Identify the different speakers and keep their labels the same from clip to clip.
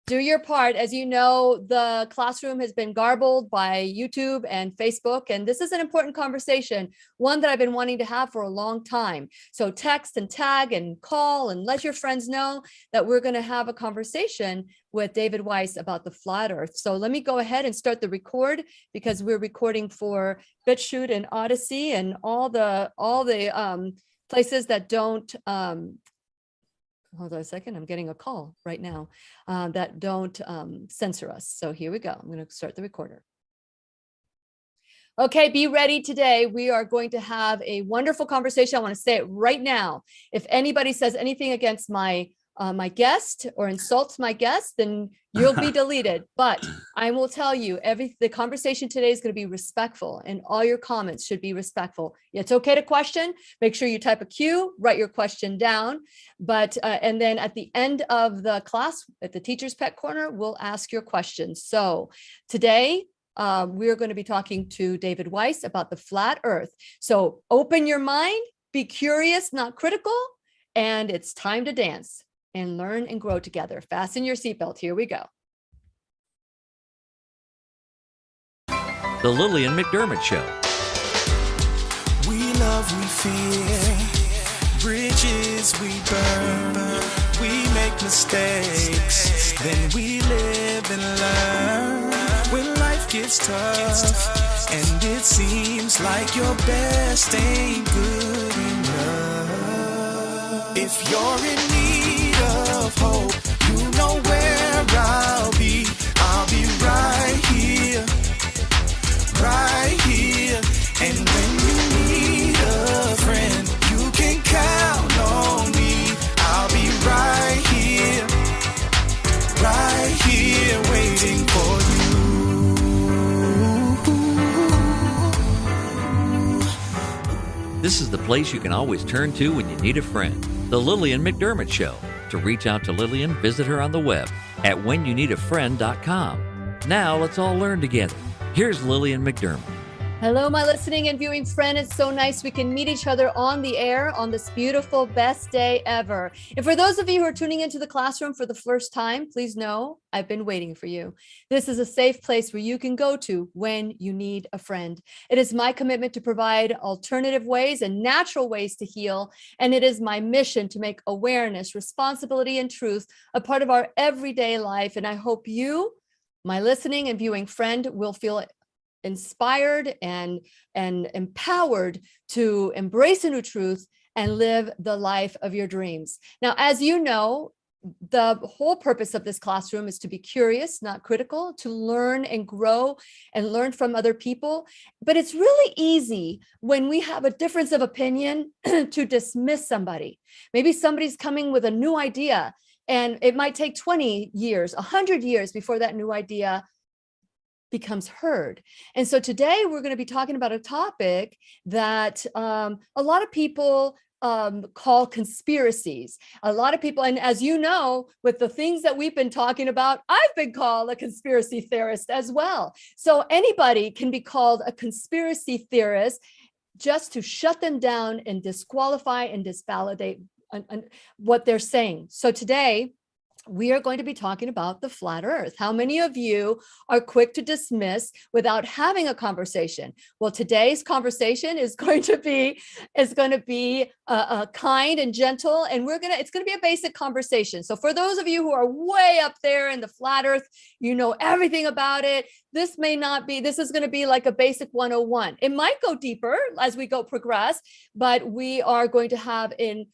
Speaker 1: Do your part. As you know, the classroom has been garbled by YouTube and Facebook, and this is an important conversation, one that I've been wanting to have for a long time. So text and tag and call and let your friends know that we're going to have a conversation with David Weiss about the flat earth. So let me go ahead and start the record, because we're recording for BitChute and Odyssey and all the places that don't hold on a second. I'm getting a call right now that don't censor us. So here we go. I'm going to start the recorder. Okay, be ready today. We are going to have a wonderful conversation. I want to say it right now. If anybody says anything against my guest or insults my guest, then you'll be deleted. But I will tell you, the conversation today is going to be respectful, and all your comments should be respectful. It's okay to question. Make sure you type a Q, write your question down. But and then at the end of the class, at the Teacher's Pet Corner, we'll ask your questions. So today, we're going to be talking to David Weiss about the flat earth. So open your mind, be curious, not critical, and it's time to dance and learn and grow together. Fasten your seatbelt. Here we go.
Speaker 2: The Lillian Mcdermott Show.
Speaker 3: We love, we fear, bridges we burn, we make mistakes, then we live and learn. When life gets tough and it seems like your best ain't good enough, if you're in need of hope, you know where I'll be right here, right here. And when you need a friend, you can count on me. I'll be right here waiting for you.
Speaker 2: This is the place you can always turn to when you need a friend. The Lillian Mcdermott Show. To reach out to Lillian, visit her on the web at whenyouneedafriend.com. Now let's all learn together. Here's Lillian Mcdermott.
Speaker 1: Hello, my listening and viewing friend. It's so nice we can meet each other on the air on this beautiful, best day ever. And for those of you who are tuning into the classroom for the first time, please know I've been waiting for you. This is a safe place where you can go to when you need a friend. It is my commitment to provide alternative ways and natural ways to heal. And it is my mission to make awareness, responsibility, and truth a part of our everyday life. And I hope you, my listening and viewing friend, will feel inspired and empowered to embrace a new truth and live the life of your dreams. Now, as you know, the whole purpose of this classroom is to be curious, not critical, to learn and grow and learn from other people. But it's really easy when we have a difference of opinion to dismiss somebody. Maybe somebody's coming with a new idea, and it might take 20 years, 100 years before that new idea becomes heard. And so today we're going to be talking about a topic that a lot of people call conspiracies. A lot of people, and as you know, with the things that we've been talking about, I've been called a conspiracy theorist as well. So anybody can be called a conspiracy theorist just to shut them down and disqualify and disvalidate what they're saying. So today, we are going to be talking about the flat earth. How many of you are quick to dismiss without having a conversation? Well, today's conversation is going to be kind and gentle, and it's going to be a basic conversation. So for those of you who are way up there in the flat earth, you know everything about it. This is going to be like a basic 101. It might go deeper as we progress, but we are going to have a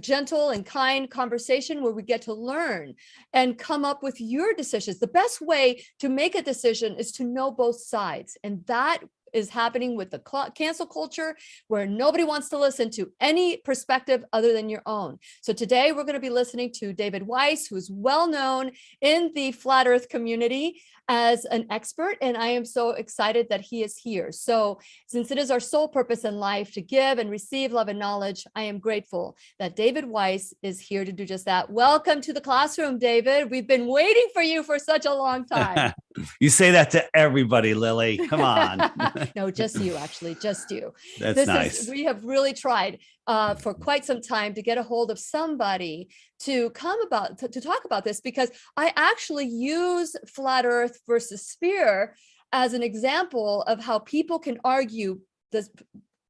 Speaker 1: gentle and kind conversation where we get to learn and come up with your decisions. The best way to make a decision is to know both sides. And that is happening with the cancel culture, where nobody wants to listen to any perspective other than your own. So today we're going to be listening to David Weiss, who's well known in the flat earth community as an expert, and I am so excited that he is here. So since it is our sole purpose in life to give and receive love and knowledge, I am grateful that David Weiss is here to do just that. Welcome to the classroom, David. We've been waiting for you for such a long time.
Speaker 4: You say that to everybody, Lily. Come on.
Speaker 1: No, just you, actually, just you.
Speaker 4: That's nice.
Speaker 1: We have really tried for quite some time to get a hold of somebody to to talk about this, because I actually use flat Earth versus sphere as an example of how people can argue this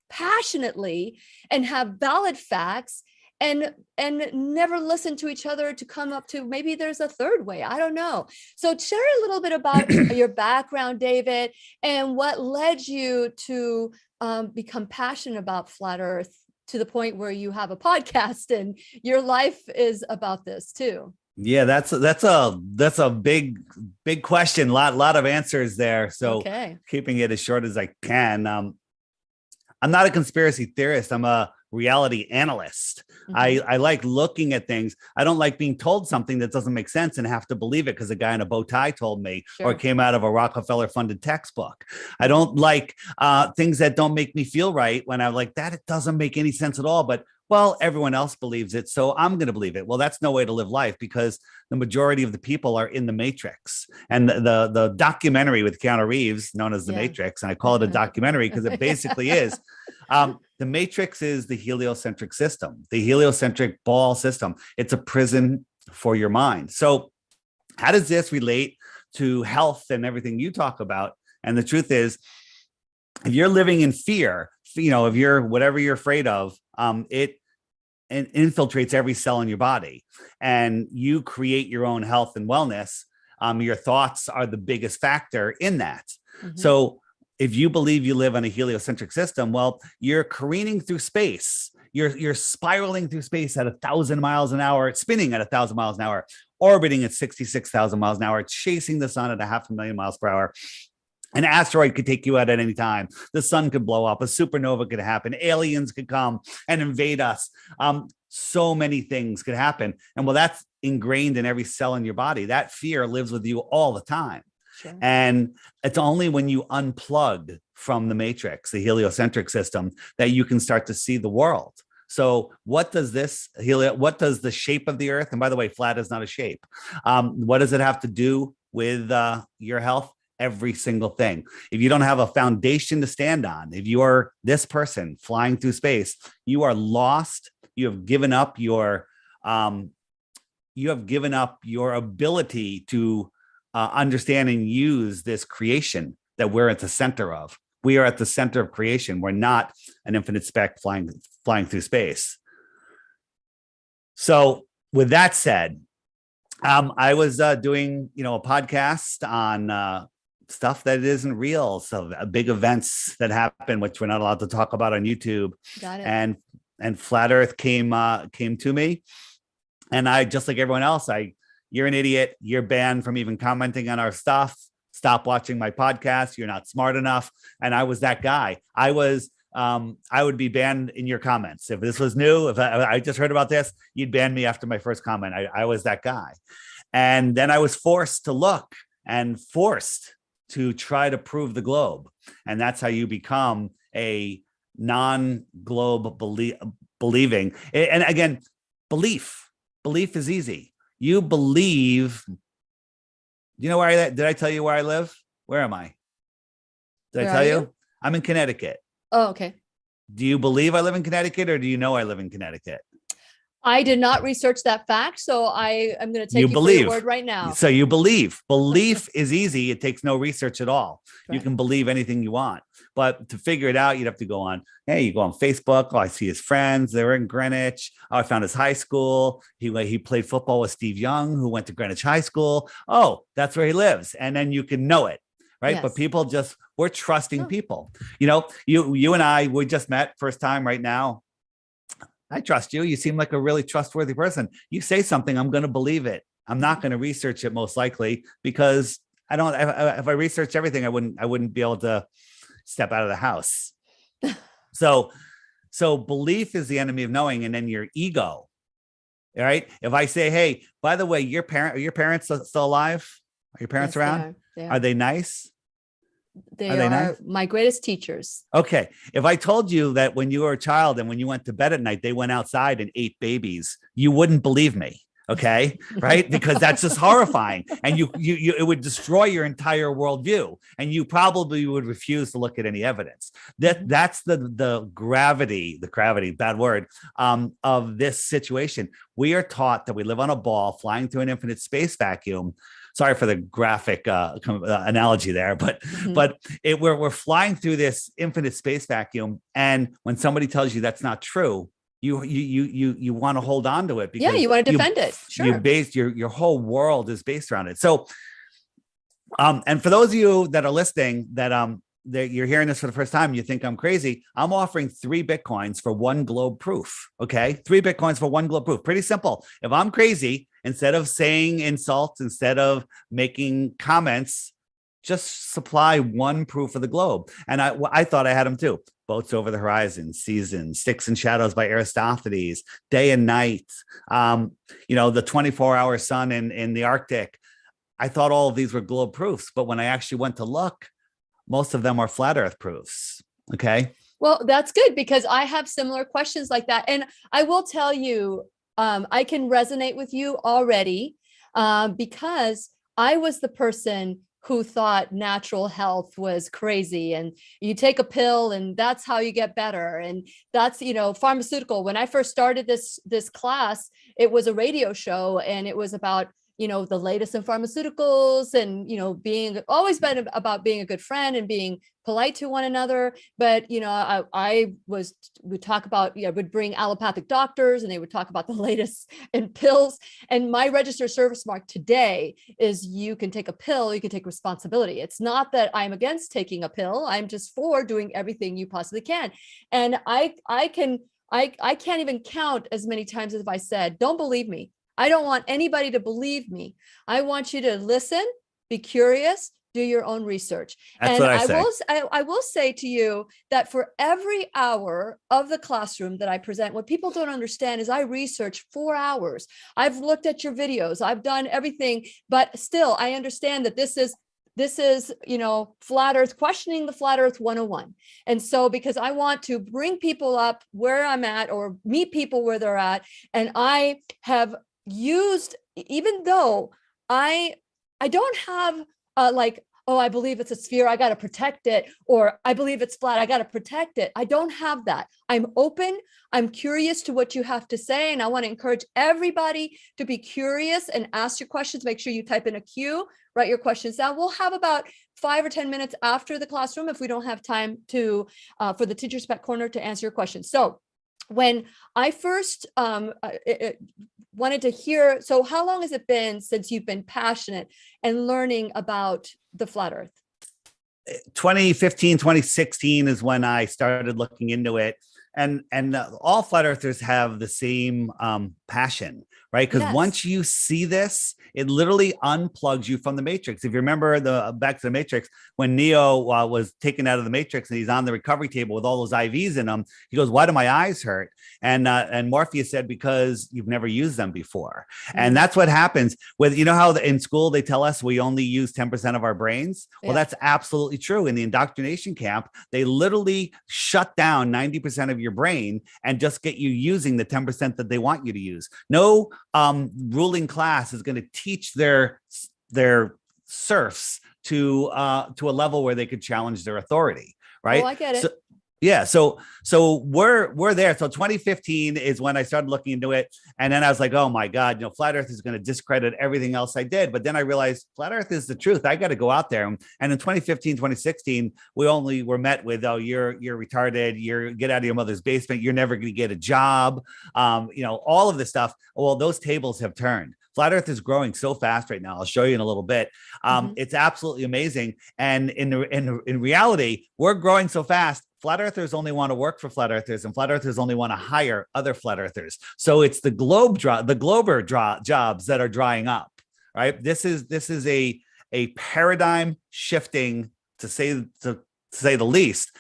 Speaker 1: passionately and have valid facts and never listen to each other to come up to maybe there's a third way. I don't know. So share a little bit about your background, David, and what led you to become passionate about flat Earth to the point where you have a podcast and your life is about this too.
Speaker 4: Yeah, that's a big question. Lot of answers there. So keeping it as short as I can. I'm not a conspiracy theorist. I'm a reality analyst. Mm-hmm. I like looking at things. I don't like being told something that doesn't make sense and have to believe it because a guy in a bow tie told me, or it came out of a Rockefeller funded textbook. I don't like things that don't make me feel right when I'm like that. It doesn't make any sense at all, but well, everyone else believes it, so I'm going to believe it. Well, that's no way to live life, because the majority of the people are in the Matrix. And the documentary with Keanu Reeves, known as The Matrix, and I call it a documentary because it basically is. The Matrix is the heliocentric system, the heliocentric ball system. It's a prison for your mind. So how does this relate to health and everything you talk about? And the truth is, if you're living in fear, if you're whatever you're afraid of, it infiltrates every cell in your body, and you create your own health and wellness. Your thoughts are the biggest factor in that. Mm-hmm. So if you believe you live on a heliocentric system, well, you're careening through space. You're spiraling through space at 1,000 miles an hour, spinning at 1,000 miles an hour, orbiting at 66,000 miles an hour, chasing the sun at 500,000 miles per hour. An asteroid could take you out at any time. The sun could blow up. A supernova could happen. Aliens could come and invade us. So many things could happen. And well, that's ingrained in every cell in your body. That fear lives with you all the time. Sure. And it's only when you unplug from the Matrix, the heliocentric system, that you can start to see the world. So what does the shape of the Earth, and by the way, flat is not a shape. What does it have to do with your health? Every single thing. If you don't have a foundation to stand on, if you are this person flying through space, you are lost. You have given up your ability to understand and use this creation that we're at the center of. We are at the center of creation. We're not an infinite speck flying through space. So with that said, I was doing a podcast on stuff that isn't real. So big events that happen, which we're not allowed to talk about on YouTube.
Speaker 1: Got it.
Speaker 4: And flat Earth came to me, and I, just like everyone else, you're an idiot. You're banned from even commenting on our stuff. Stop watching my podcast. You're not smart enough. And I was that guy. I would be banned in your comments. If this was new, if I just heard about this, you'd ban me after my first comment. I was that guy. And then I was forced to look and forced to try to prove the globe. And that's how you become a non-globe believing. And again, belief is easy. You believe, did I tell you where I live? Where am I? Did I tell you? I'm in Connecticut.
Speaker 1: Oh, okay.
Speaker 4: Do you believe I live in Connecticut, or do you know I live in Connecticut?
Speaker 1: I did not research that fact, so I am going to take you for your word right now.
Speaker 4: So you believe. Belief is easy. It takes no research at all. Right. You can believe anything you want. But to figure it out, you'd have to go on Facebook. Oh, I see his friends. They were in Greenwich. Oh, I found his high school. He played football with Steve Young, who went to Greenwich High School. Oh, that's where he lives. And then you can know it. Right. Yes. But people we're trusting people. You and I, we just met first time right now. I trust you. You seem like a really trustworthy person. You say something, I'm going to believe it. I'm not going to research it, most likely, because if I researched everything, I wouldn't be able to step out of the house. So belief is the enemy of knowing. And then your ego. All right. If I say, hey, by the way, are your parents still alive? Are your parents around?
Speaker 1: They are.
Speaker 4: Are they nice?
Speaker 1: They are nice? My greatest teachers.
Speaker 4: Okay. If I told you that when you were a child and when you went to bed at night, they went outside and ate babies, you wouldn't believe me. Okay. Right. Because that's just horrifying. And you, it would destroy your entire worldview. And you probably would refuse to look at any evidence. That's the gravity, bad word, of this situation. We are taught that we live on a ball flying through an infinite space vacuum. Sorry for the graphic analogy there, but we're flying through this infinite space vacuum, and when somebody tells you that's not true, you want to hold on to it because
Speaker 1: you want to defend it. Sure,
Speaker 4: you based your whole world is based around it. So, and for those of you that are listening, that you're hearing this for the first time, you think I'm crazy. I'm offering 3 Bitcoins for 1 globe proof. Okay, 3 Bitcoins for 1 globe proof. Pretty simple. If I'm crazy, instead of saying insults, instead of making comments, just supply 1 proof of the globe. And I thought I had them too. Boats Over the Horizon, Season, Sticks and Shadows by Aristophanes, Day and Night, the 24-hour sun in the Arctic. I thought all of these were globe proofs, but when I actually went to look, most of them are flat earth proofs. Okay.
Speaker 1: Well, that's good because I have similar questions like that. And I will tell you, I can resonate with you already because I was the person who thought natural health was crazy and you take a pill and that's how you get better. And that's, pharmaceutical. When I first started this class, it was a radio show and it was about the latest in pharmaceuticals and, being always been about being a good friend and being polite to one another. But, would talk about, would bring allopathic doctors and they would talk about the latest in pills. And my registered service mark today is you can take a pill, you can take responsibility. It's not that I'm against taking a pill. I'm just for doing everything you possibly can. And I can't even count as many times as I said, don't believe me. I don't want anybody to believe me. I want you to listen, be curious, do your own research.
Speaker 4: That's what I say.
Speaker 1: I will say to you that for every hour of the classroom that I present, what people don't understand is I research 4 hours. I've looked at your videos. I've done everything, but still I understand that this is flat earth, questioning the flat earth 101. And so, because I want to bring people up where I'm at or meet people where they're at. And I have used, even though I don't have I believe it's a sphere, I got to protect it, or I believe it's flat, I got to protect it. I don't have that. I'm open. I'm curious to what you have to say. And I want to encourage everybody to be curious and ask your questions. Make sure you type in a Q, write your questions down. We'll have about 5 or 10 minutes after the classroom if we don't have time to for the Teacher Spec Corner to answer your questions. So when I first wanted to hear, so how long has it been since you've been passionate and learning about the flat earth?
Speaker 4: 2015, 2016 is when I started looking into it. And all flat earthers have the same passion, right? Because once you see this, it literally unplugs you from the matrix. If you remember back to the Matrix, when Neo was taken out of the matrix and he's on the recovery table with all those IVs in him, he goes, "Why do my eyes hurt?" And Morpheus said, "Because you've never used them before." Mm-hmm. And that's what happens with, how in school they tell us we only use 10% of our brains. Well, that's absolutely true. In the indoctrination camp, they literally shut down 90% of your brain and just get you using the 10% that they want you to use. No ruling class is going to teach their serfs to a level where they could challenge their authority, right?
Speaker 1: Oh, I get it.
Speaker 4: So we're there. So 2015 is when I started looking into it. And then I was like, oh my God, flat earth is going to discredit everything else I did. But then I realized flat earth is the truth. I got to go out there. And in 2015, 2016, we only were met with, "Oh, you're retarded. Get out of your mother's basement. You're never going to get a job." All of this stuff. Well, those tables have turned. Flat Earth is growing so fast right now. I'll show you in a little bit. It's absolutely amazing. And in reality, we're growing so fast. Flat Earthers only want to work for Flat Earthers, and Flat Earthers only want to hire other Flat Earthers. So it's the glober jobs that are drying up, right? This is a paradigm shifting, to say the least,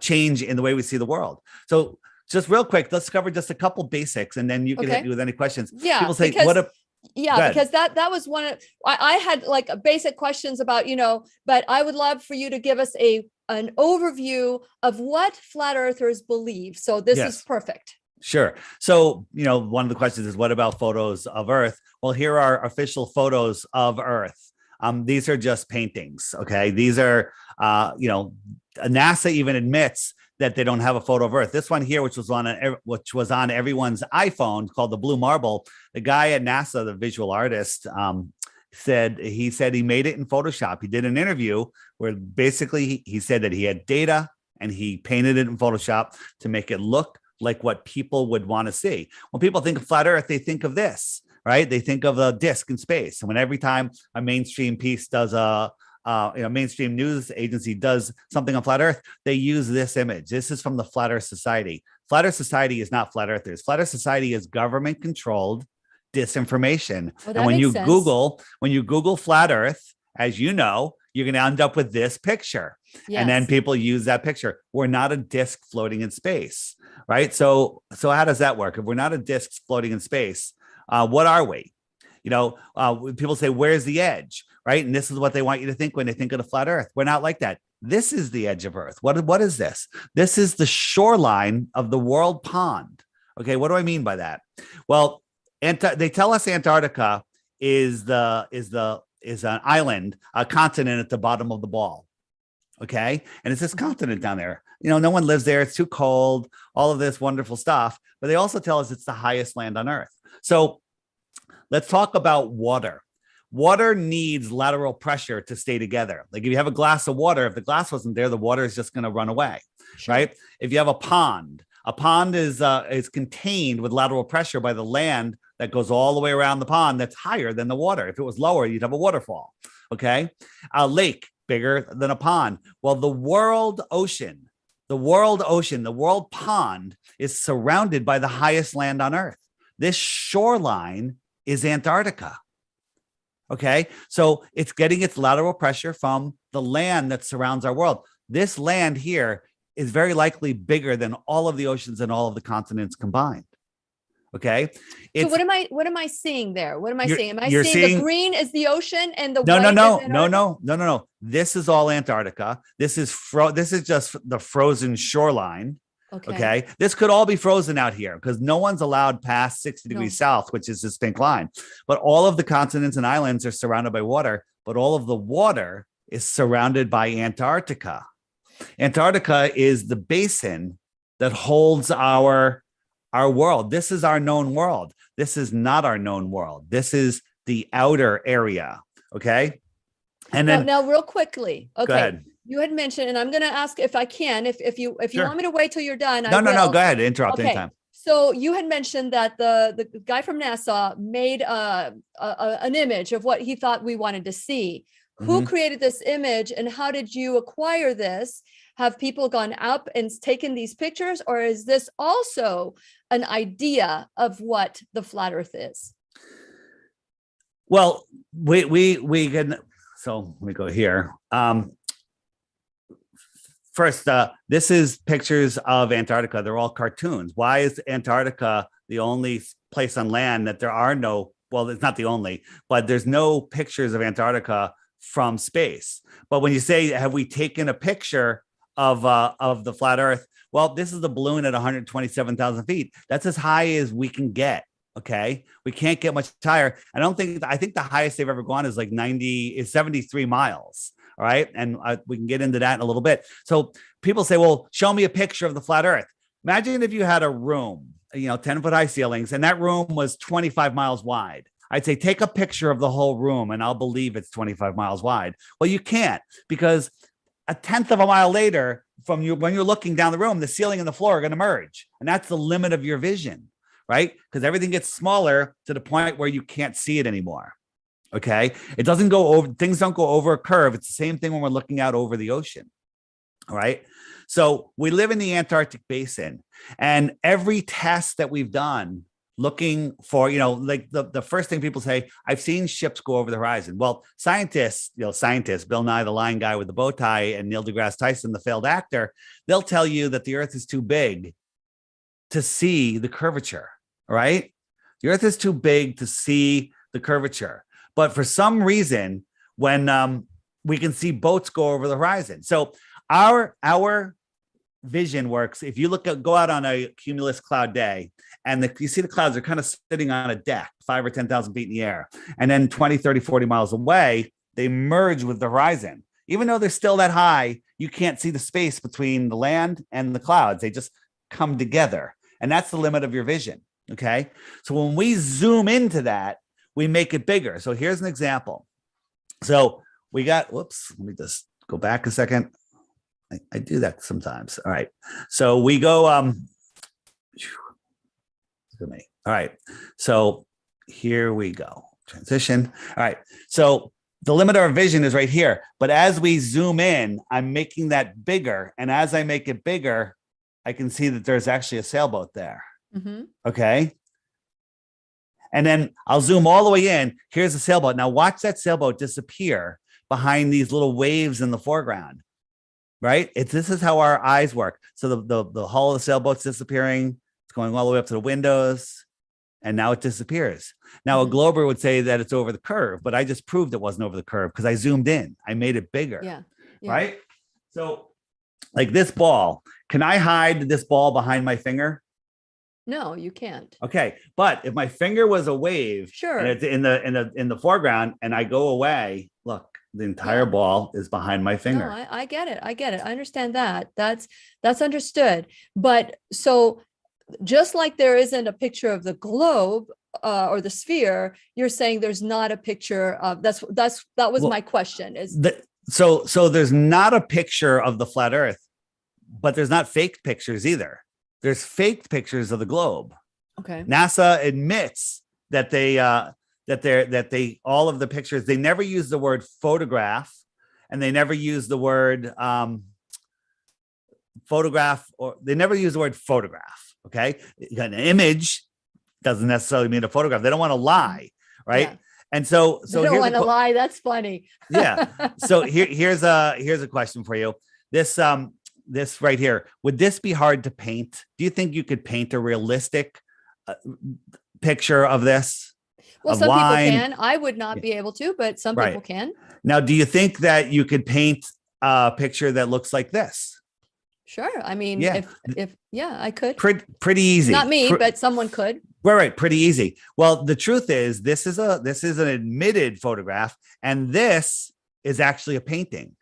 Speaker 4: change in the way we see the world. So just real quick, let's cover just a couple basics, and then you can hit me with any questions.
Speaker 1: Yeah,
Speaker 4: people say,
Speaker 1: because that was one of, I had like basic questions about, but I would love for you to give us an overview of what flat earthers believe. So this is perfect.
Speaker 4: Sure. So, one of the questions is, what about photos of Earth? Well, here are official photos of Earth. These are just paintings. Okay. These are, NASA even admits that they don't have a photo of Earth. This one here, which was on everyone's iPhone, called the Blue Marble. The guy at NASA, the visual artist, said he made it in Photoshop. He did an interview where basically he said that he had data and he painted it in Photoshop to make it look like what people would want to see. When people think of flat Earth, they think of this, right? They think of a disk in space. And when every time a mainstream piece does mainstream news agency does something on flat Earth, they use this image. This is from the Flat Earth Society. Flat Earth Society is not flat earthers. Flat Earth Society is government controlled disinformation. And when you Google flat Earth, as you know, you're going to end up with this picture. Yes. And then people use that picture. We're not a disk floating in space, right? So how does that work? If we're not a disk floating in space, what are we? People say, where's the edge, right? And this is what they want you to think when they think of the flat Earth. We're not like that. This is the edge of Earth. What is this? This is the shoreline of the world pond. Okay, what do I mean by that? Well, they tell us Antarctica is an island, a continent at the bottom of the ball. Okay. And it's this continent down there. No one lives there. It's too cold, all of this wonderful stuff. But they also tell us it's the highest land on Earth. So let's talk about water. Water needs lateral pressure to stay together. Like if you have a glass of water, if the glass wasn't there, the water is just going to run away. Sure. Right. If you have a pond is contained with lateral pressure by the land that goes all the way around the pond that's higher than the water. If it was lower, you'd have a waterfall. Okay. A lake bigger than a pond. Well, the world pond is surrounded by the highest land on Earth. This shoreline is Antarctica. Okay. So it's getting its lateral pressure from the land that surrounds our world. This land here is very likely bigger than all of the oceans and all of the continents combined. Okay.
Speaker 1: So what am I seeing there? What am I seeing? Am I seeing the green is the ocean and the white is
Speaker 4: No. This is all Antarctica. This is just the frozen shoreline. Okay. This could all be frozen out here because no one's allowed past 60 degrees south, which is this pink line. But all of the continents and islands are surrounded by water, but all of the water is surrounded by Antarctica. Antarctica is the basin that holds our world. This is our known world. This is not our known world. This is the outer area. Okay. And then
Speaker 1: now real quickly. Okay.
Speaker 4: Go ahead.
Speaker 1: You had mentioned, and I'm going to ask if I can, if you
Speaker 4: Sure.
Speaker 1: want me to wait till you're done.
Speaker 4: No. Go ahead. Interrupt anytime.
Speaker 1: So you had mentioned that the guy from NASA made an image of what he thought we wanted to see. Mm-hmm. Who created this image and how did you acquire this? Have people gone up and taken these pictures, or is this also an idea of what the flat Earth is?
Speaker 4: Well, we can. So let me go here. First, this is pictures of Antarctica. They're all cartoons. Why is Antarctica the only place on land that there are no? Well, it's not the only, but there's no pictures of Antarctica from space. But when you say, have we taken a picture of the flat Earth? Well, this is the balloon at 127,000 feet. That's as high as we can get. Okay. We can't get much higher. I think the highest they've ever gone is like 73 miles. All right. And we can get into that in a little bit. So people say, well, show me a picture of the flat Earth. Imagine if you had a room, 10-foot high ceilings, and that room was 25 miles wide. I'd say, take a picture of the whole room and I'll believe it's 25 miles wide. Well, you can't, because a tenth of a mile later when you're looking down the room, the ceiling and the floor are going to merge. And that's the limit of your vision, right? Because everything gets smaller to the point where you can't see it anymore. Okay. Things don't go over a curve. It's the same thing when we're looking out over the ocean. All right. So we live in the Antarctic basin, and every test that we've done looking for, like the first thing people say, I've seen ships go over the horizon. Well, scientists, Bill Nye, the lying guy with the bow tie, and Neil deGrasse Tyson, the failed actor, they'll tell you that the Earth is too big to see the curvature. All right. The Earth is too big to see the curvature. But for some reason, when we can see boats go over the horizon. So our vision works. If you go out on a cumulus cloud day and you see the clouds are kind of sitting on a deck, 5 or 10,000 feet in the air. And then 20, 30, 40 miles away, they merge with the horizon. Even though they're still that high, you can't see the space between the land and the clouds. They just come together. And that's the limit of your vision. Okay. So when we zoom into that, we make it bigger. So here's an example. So we got, whoops, let me just go back a second. I do that sometimes. All right. So we go, All right. So here we go. Transition. All right. So the limit of our vision is right here. But as we zoom in, I'm making that bigger. And as I make it bigger, I can see that there's actually a sailboat there. Mm-hmm. Okay. And then I'll zoom all the way in. Here's a sailboat. Now watch that sailboat disappear behind these little waves in the foreground. Right? This is how our eyes work. So the hull of the sailboat's disappearing. It's going all the way up to the windows. And now it disappears. Now a glober would say that it's over the curve, but I just proved it wasn't over the curve because I zoomed in. I made it bigger. Yeah. Right? So like this ball, can I hide this ball behind my finger?
Speaker 1: No, you can't.
Speaker 4: Okay. But if my finger was a wave,
Speaker 1: sure,
Speaker 4: and it's in the foreground and I go away, look, the entire ball is behind my finger.
Speaker 1: No, I get it. I get it. I understand that. That's understood. But so just like there isn't a picture of the globe or the sphere, you're saying there's not a picture of that was my question.
Speaker 4: So there's not a picture of the flat Earth, but there's not faked pictures either. There's faked pictures of the globe.
Speaker 1: Okay.
Speaker 4: NASA admits that they all of the pictures, they never use the word photograph, and they never use the word photograph, or they never use the word photograph. Okay. An image doesn't necessarily mean a photograph. They don't want to lie. Right. Yeah. And so
Speaker 1: they don't want to lie. That's funny.
Speaker 4: Yeah. So here's a question for you. This right here, would this be hard to paint? Do you think you could paint a realistic picture of this?
Speaker 1: Well, some people can. I would not be able to, but some people can.
Speaker 4: Now, do you think that you could paint a picture that looks like this?
Speaker 1: Sure. I mean, if I could.
Speaker 4: Pretty easy.
Speaker 1: Not me, but someone could.
Speaker 4: Right. Pretty easy. Well, the truth is, this is an admitted photograph, and this is actually a painting.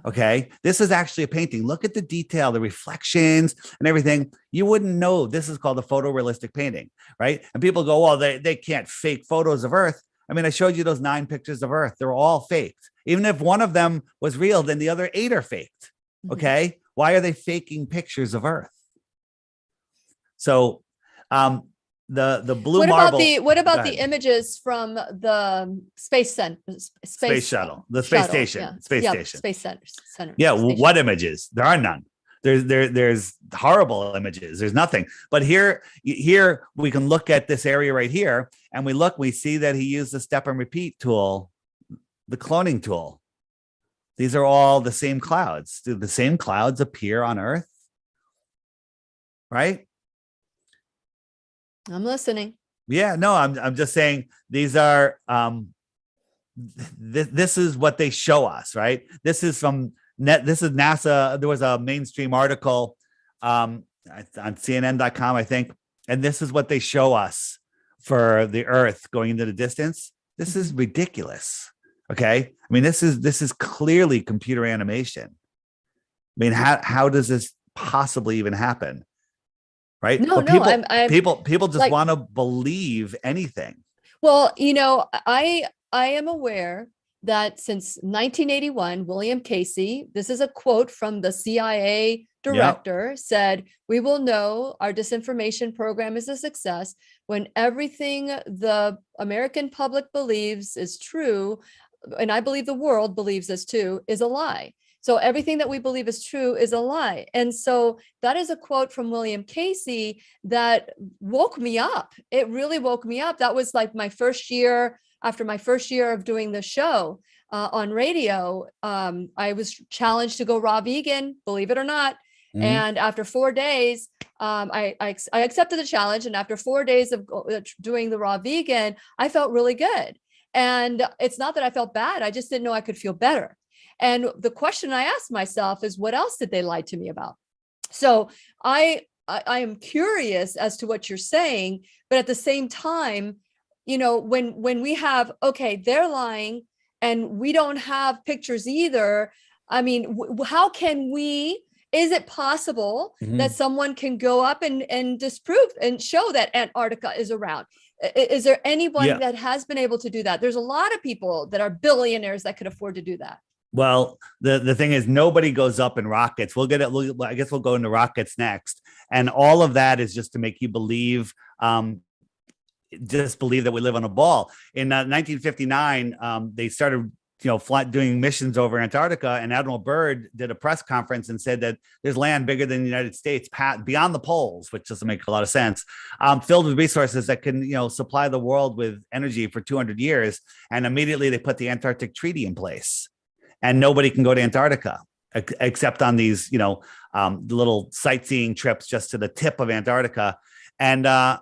Speaker 4: Okay. This is actually a painting. Look at the detail, the reflections and everything. You wouldn't know this is called a photorealistic painting, right? And people go, well, they can't fake photos of Earth. I mean, I showed you those 9 pictures of Earth. They're all faked. Even if one of them was real, then the other 8 are faked. Okay. Mm-hmm. Why are they faking pictures of Earth? So, the blue marble.
Speaker 1: What about the images from the space shuttle, the space station, space center?
Speaker 4: Yeah. What images? There are none. There's horrible images. There's nothing. But here we can look at this area right here, and we see that he used the step and repeat tool, the cloning tool. These are all the same clouds. Do the same clouds appear on Earth? Right?
Speaker 1: I'm listening.
Speaker 4: Yeah, no, I'm just saying these are this is what they show us, right? This is NASA. There was a mainstream article on CNN.com, I think, and this is what they show us for the Earth going into the distance. This is ridiculous. Okay, I mean, this is clearly computer animation. I mean, how does this possibly even happen? Right?
Speaker 1: No,
Speaker 4: people just want to believe anything.
Speaker 1: Well, I am aware that since 1981, William Casey, this is a quote from the CIA director, said, "We will know our disinformation program is a success when everything the American public believes is true, and I believe the world believes this too, is a lie. So everything that we believe is true is a lie." And so that is a quote from William Casey that woke me up. It really woke me up. That was like after my first year of doing the show on radio. I was challenged to go raw vegan, believe it or not. Mm-hmm. And after 4 days, I accepted the challenge. And after 4 days of doing the raw vegan, I felt really good. And it's not that I felt bad. I just didn't know I could feel better. And the question I asked myself is, what else did they lie to me about? So I am curious as to what you're saying, but at the same time, when we have, okay, they're lying and we don't have pictures either. I mean, how can we, is it possible that someone can go up and disprove and show that Antarctica is around? Is there anyone that has been able to do that? There's a lot of people that are billionaires that could afford to do that.
Speaker 4: Well, the thing is, nobody goes up in rockets. We'll get it. I guess we'll go into rockets next. And all of that is just to make you believe, just believe that we live on a ball. In 1959, they started, doing missions over Antarctica, and Admiral Byrd did a press conference and said that there's land bigger than the United States, beyond the poles, which doesn't make a lot of sense, filled with resources that can, supply the world with energy for 200 years. And immediately they put the Antarctic Treaty in place. And nobody can go to Antarctica except on these, little sightseeing trips just to the tip of Antarctica. But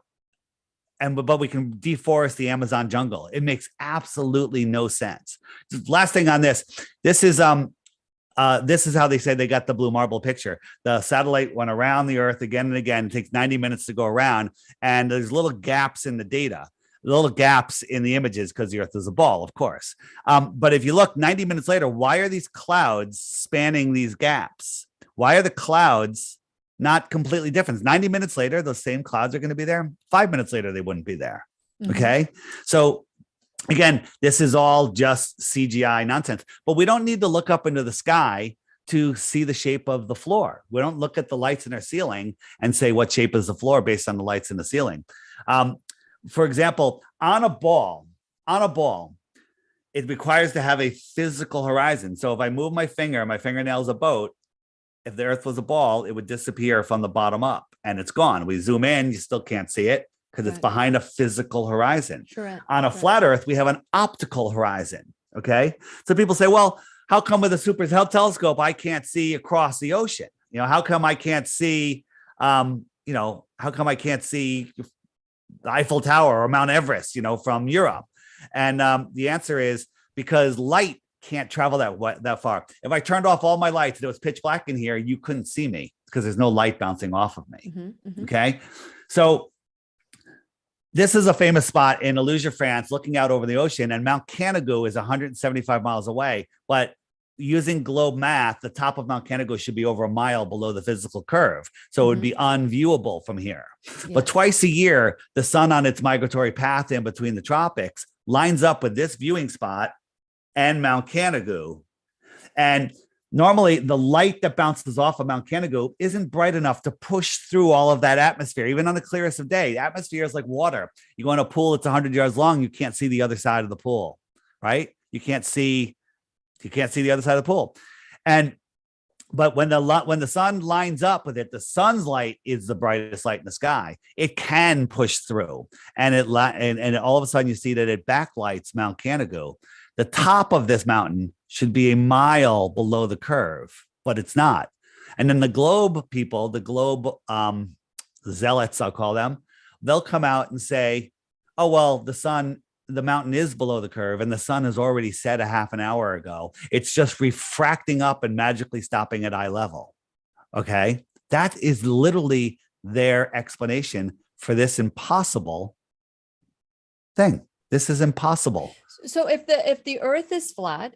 Speaker 4: we can deforest the Amazon jungle. It makes absolutely no sense. Last thing on this. This is how they say they got the blue marble picture. The satellite went around the Earth again and again. It takes 90 minutes to go around, and there's little gaps in the data. Little gaps in the images because the Earth is a ball, of course. But if you look 90 minutes later, why are these clouds spanning these gaps? Why are the clouds not completely different? 90 minutes later, those same clouds are going to be there. 5 minutes later, they wouldn't be there. Okay. So again, this is all just CGI nonsense, but we don't need to look up into the sky to see the shape of the floor. We don't look at the lights in our ceiling and say what shape is the floor based on the lights in the ceiling. For example, on a ball, it requires to have a physical horizon. So if I move my fingernail is a boat. If the Earth was a ball, it would disappear from the bottom up and it's gone. We zoom in, you still can't see it because it's behind a physical horizon. On a flat Earth, we have an optical horizon. Okay. So people say, well, how come with a super telescope, I can't see across the ocean? How come I can't see, the Eiffel Tower or Mount Everest, from Europe? And the answer is because light can't travel that far. If I turned off all my lights and it was pitch black in here, you couldn't see me because there's no light bouncing off of me. Okay. So this is a famous spot in Illusion, France, looking out over the ocean, and Mount Canigou is 175 miles away. But using globe math, the top of Mount Canigou should be over a mile below the physical curve. So it would be unviewable from here. But twice a year, the sun on its migratory path in between the tropics lines up with this viewing spot and Mount Canigou. And normally the light that bounces off of Mount Canigou isn't bright enough to push through all of that atmosphere, even on the clearest of day. Atmosphere is like water. You go in a pool that's 100 yards long, you can't see the other side of the pool, right? You can't see the other side of the pool. But when the sun lines up with it, the sun's light is the brightest light in the sky. It can push through, and all of a sudden you see that it backlights Mount Canigou. The top of this mountain should be a mile below the curve, but it's not. And then the globe people, zealots, I'll call them, they'll come out and say, oh, well, the mountain is below the curve and the sun has already set a half an hour ago. It's just refracting up and magically stopping at eye level. Okay. That is literally their explanation for this impossible thing. This is impossible.
Speaker 1: So if the earth is flat,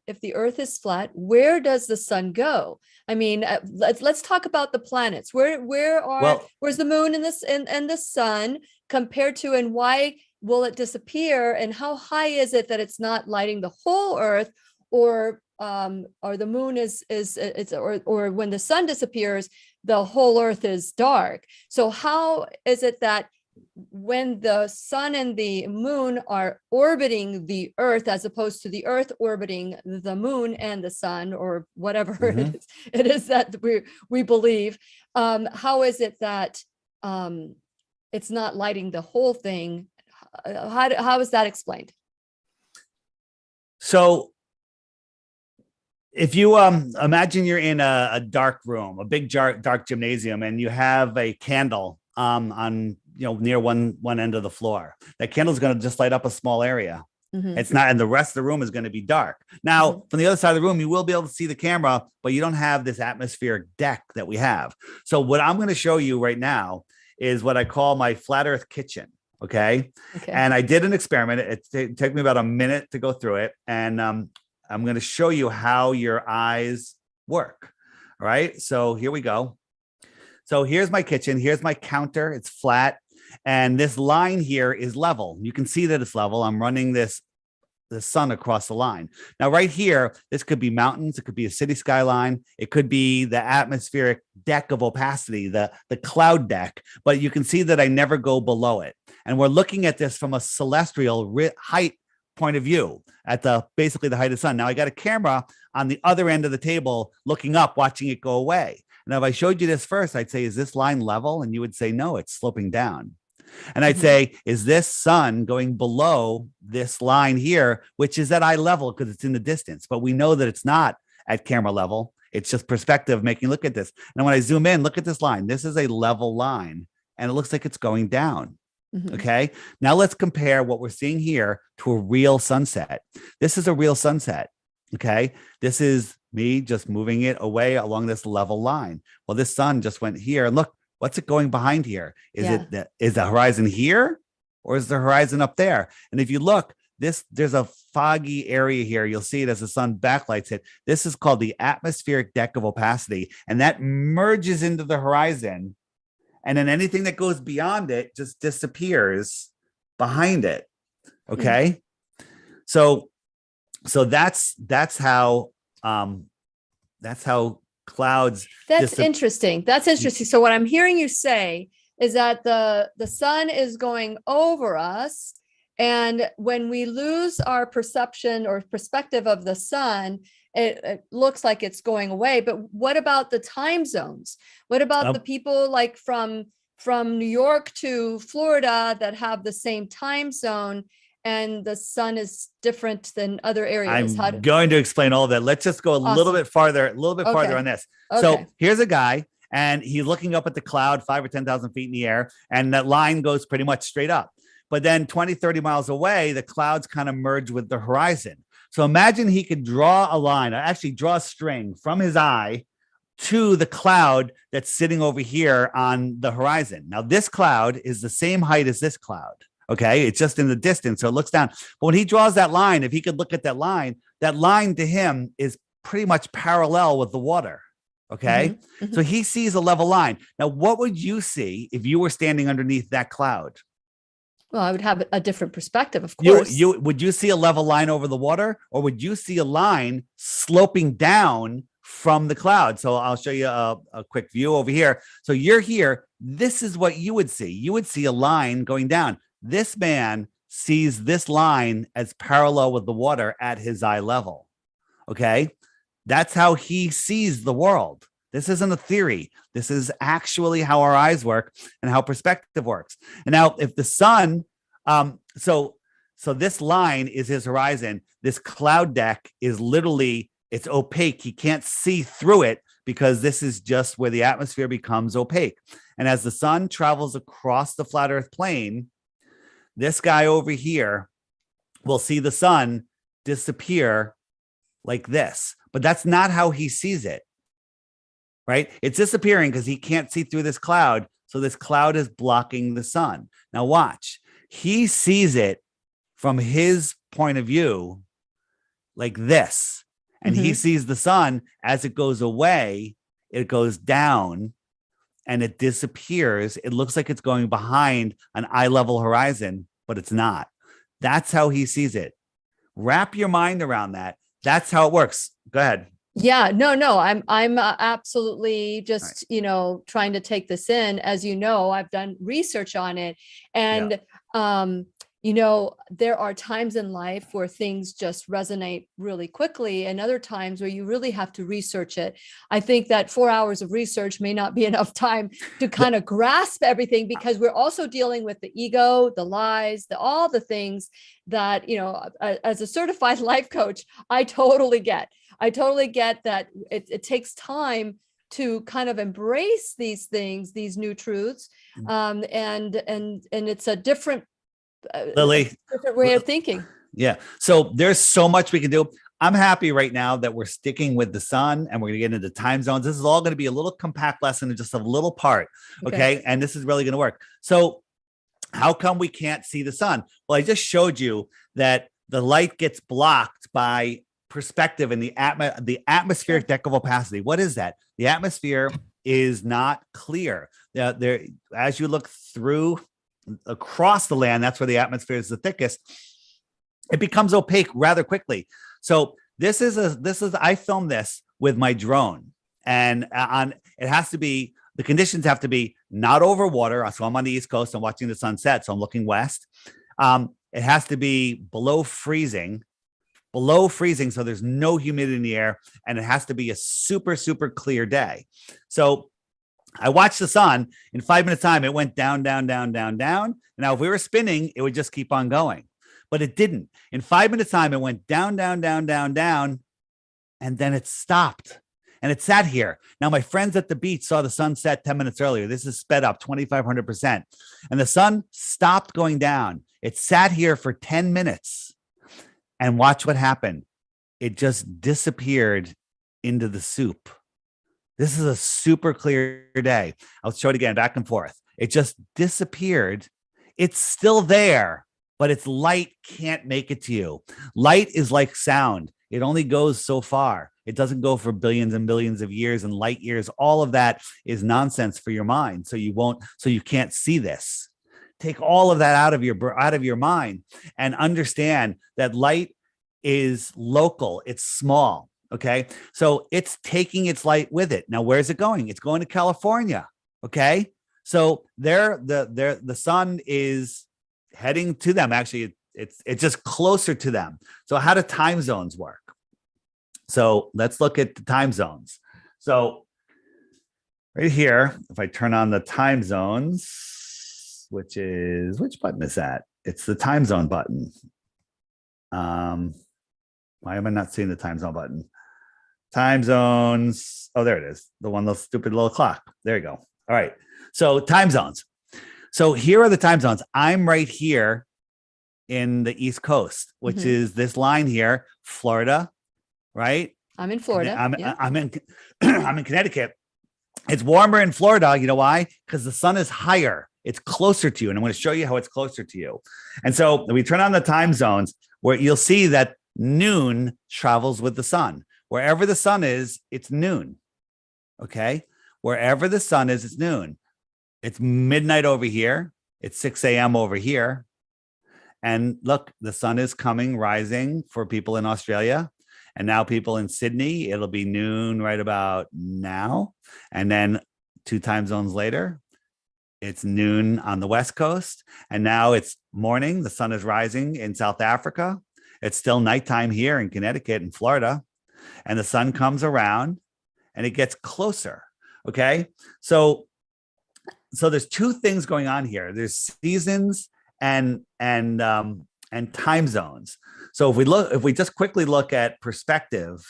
Speaker 1: where does the sun go? I mean, let's talk about the planets. Where's the moon and the sun compared to, and why will it disappear, and how high is it that it's not lighting the whole Earth, or the moon or when the sun disappears, the whole Earth is dark? So how is it that when the sun and the moon are orbiting the Earth, as opposed to the Earth orbiting the moon and the sun, or whatever it is that we believe, how is it that it's not lighting the whole thing? How is that explained?
Speaker 4: So if you imagine you're in a dark room, a big dark gymnasium, and you have a candle on near one end of the floor, that candle is going to just light up a small area. It's not, and the rest of the room is going to be dark. Now, from the other side of the room, you will be able to see the camera, but you don't have this atmospheric deck that we have. So what I'm going to show you right now is what I call my flat earth kitchen. Okay. And I did an experiment. It took me about a minute to go through it. And I'm going to show you how your eyes work. All right. So here we go. So here's my kitchen. Here's my counter. It's flat. And this line here is level. You can see that it's level. I'm running the sun across the line. Now, right here, this could be mountains. It could be a city skyline. It could be the atmospheric deck of opacity, the cloud deck. But you can see that I never go below it. And we're looking at this from a celestial height point of view at basically the height of the sun. Now, I got a camera on the other end of the table looking up, watching it go away. Now, if I showed you this first, I'd say, is this line level? And you would say, no, it's sloping down. And I'd say, is this sun going below this line here, which is at eye level because it's in the distance? But we know that it's not at camera level. It's just perspective making look at this. And when I zoom in, look at this line. This is a level line, and it looks like it's going down. Okay. Now let's compare what we're seeing here to a real sunset. This is a real sunset. Okay. This is me just moving it away along this level line. Well, this sun just went here, and look, what's it going behind here? Is the horizon here, or is the horizon up there? And if you look, there's a foggy area here. You'll see it as the sun backlights it. This is called the atmospheric deck of opacity, and that merges into the horizon. And then anything that goes beyond it just disappears behind it. Okay. So that's how clouds.
Speaker 1: That's interesting. That's interesting. So what I'm hearing you say is that the sun is going over us, and when we lose our perception or perspective of the sun, it looks like it's going away. But what about the time zones? What about the people like from New York to Florida that have the same time zone, and the sun is different than other areas?
Speaker 4: I'm going to explain all of that. Let's just go a little bit farther on this. Okay. So here's a guy, and he's looking up at the cloud 5,000 or 10,000 feet in the air, and that line goes pretty much straight up. But then 20, 30 miles away, the clouds kind of merge with the horizon. So imagine he could draw a line, or actually draw a string from his eye to the cloud that's sitting over here on the horizon. Now, this cloud is the same height as this cloud. Okay. It's just in the distance. So it looks down. But when he draws that line, if he could look at that line to him is pretty much parallel with the water. Okay. So he sees a level line. Now, what would you see if you were standing underneath that cloud?
Speaker 1: Well, I would have a different perspective, of course.
Speaker 4: Would you see a level line over the water, or would you see a line sloping down from the cloud? So I'll show you a quick view over here. So you're here. This is what you would see. You would see a line going down. This man sees this line as parallel with the water at his eye level. Okay. That's how he sees the world. This isn't a theory. This is actually how our eyes work and how perspective works. And now if the sun, so this line is his horizon. This cloud deck is literally, it's opaque. He can't see through it because this is just where the atmosphere becomes opaque. And as the sun travels across the flat earth plane, this guy over here will see the sun disappear like this, but that's not how he sees it. Right? It's disappearing because he can't see through this cloud. So this cloud is blocking the sun. Now watch. He sees it from his point of view like this. And he sees the sun as it goes away, it goes down and it disappears. It looks like it's going behind an eye level horizon, but it's not. That's how he sees it. Wrap your mind around that. That's how it works. Go ahead.
Speaker 1: Yeah, no, I'm absolutely just, trying to take this in. As you know, I've done research on it, and, there are times in life where things just resonate really quickly, and other times where you really have to research it. I think that 4 hours of research may not be enough time to kind of grasp everything, because we're also dealing with the ego, the lies, all the things that, as a certified life coach, I totally get that it takes time to kind of embrace these things, these new truths. And it's a different,
Speaker 4: Lily,
Speaker 1: different way of thinking.
Speaker 4: Yeah. So there's so much we can do. I'm happy right now that we're sticking with the sun and we're going to get into time zones. This is all going to be a little compact lesson in just a little part. Okay. And this is really going to work. So how come we can't see the sun? Well, I just showed you that the light gets blocked by perspective in the atmospheric deck of opacity. What is that? The atmosphere is not clear. There, as you look through across the land, that's where the atmosphere is the thickest. It becomes opaque rather quickly. So I filmed this with my drone, and it has to be, the conditions have to be not over water. So I'm on the East Coast, I'm watching the sunset, so I'm looking west. It has to be below freezing, so there's no humidity in the air, and it has to be a super, super clear day. So I watched the sun. In 5 minutes time, it went down, down, down, down, down. Now, if we were spinning, it would just keep on going. But it didn't. In 5 minutes time, it went down, down, down, down, down, and then it stopped. And it sat here. Now, my friends at the beach saw the sun set 10 minutes earlier. This is sped up 2,500%. And the sun stopped going down. It sat here for 10 minutes. And watch what happened. It just disappeared into the soup. This is a super clear day. I'll show it again, back and forth. It just disappeared. It's still there, but its light can't make it to you. Light is like sound. It only goes so far. It doesn't go for billions and billions of years and light years. All of that is nonsense for your mind. So you can't see this. Take all of that out of your mind and understand that light is local. It's small. Okay. So it's taking its light with it. Now, where's it going? It's going to California. Okay. So the sun is heading to them. Actually, it's just closer to them. So how do time zones work? So let's look at the time zones. So right here, if I turn on the time zones, which button is that? It's the time zone button. Why am I not seeing the time zone button? Time zones. Oh, there it is. The one, the stupid little clock. There you go. All right. So time zones. So here are the time zones. I'm right here in the East Coast, which is this line here, Florida, right?
Speaker 1: I'm in Florida.
Speaker 4: I'm in Connecticut. It's warmer in Florida. You know why? Because the sun is higher. It's closer to you. And I'm going to show you how it's closer to you. And so we turn on the time zones where you'll see that noon travels with the sun. Wherever the sun is, it's noon. Okay. Wherever the sun is, it's noon. It's midnight over here. It's 6 a.m. over here. And look, the sun is rising for people in Australia. And now people in Sydney, it'll be noon right about now. And then 2 time zones later, it's noon on the West Coast. And now it's morning. The sun is rising in South Africa. It's still nighttime here in Connecticut and Florida. And the sun comes around and it gets closer. Okay. So there's 2 things going on here. There's seasons and time zones. So if we just quickly look at perspective.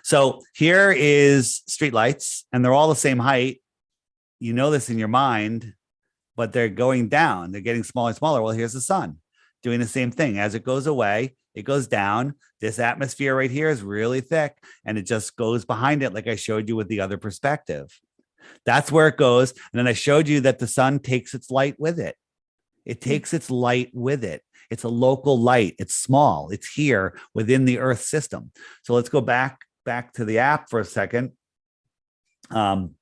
Speaker 4: So here is streetlights, and they're all the same height. You know this in your mind, but they're going down. They're getting smaller and smaller. Well, here's the sun doing the same thing. As it goes away, it goes down. This atmosphere right here is really thick, and it just goes behind it, like I showed you with the other perspective. That's where it goes. And then I showed you that the sun takes its light with it. It takes its light with it. It's a local light. It's small. It's here within the Earth system. So let's go back to the app for a second. Turn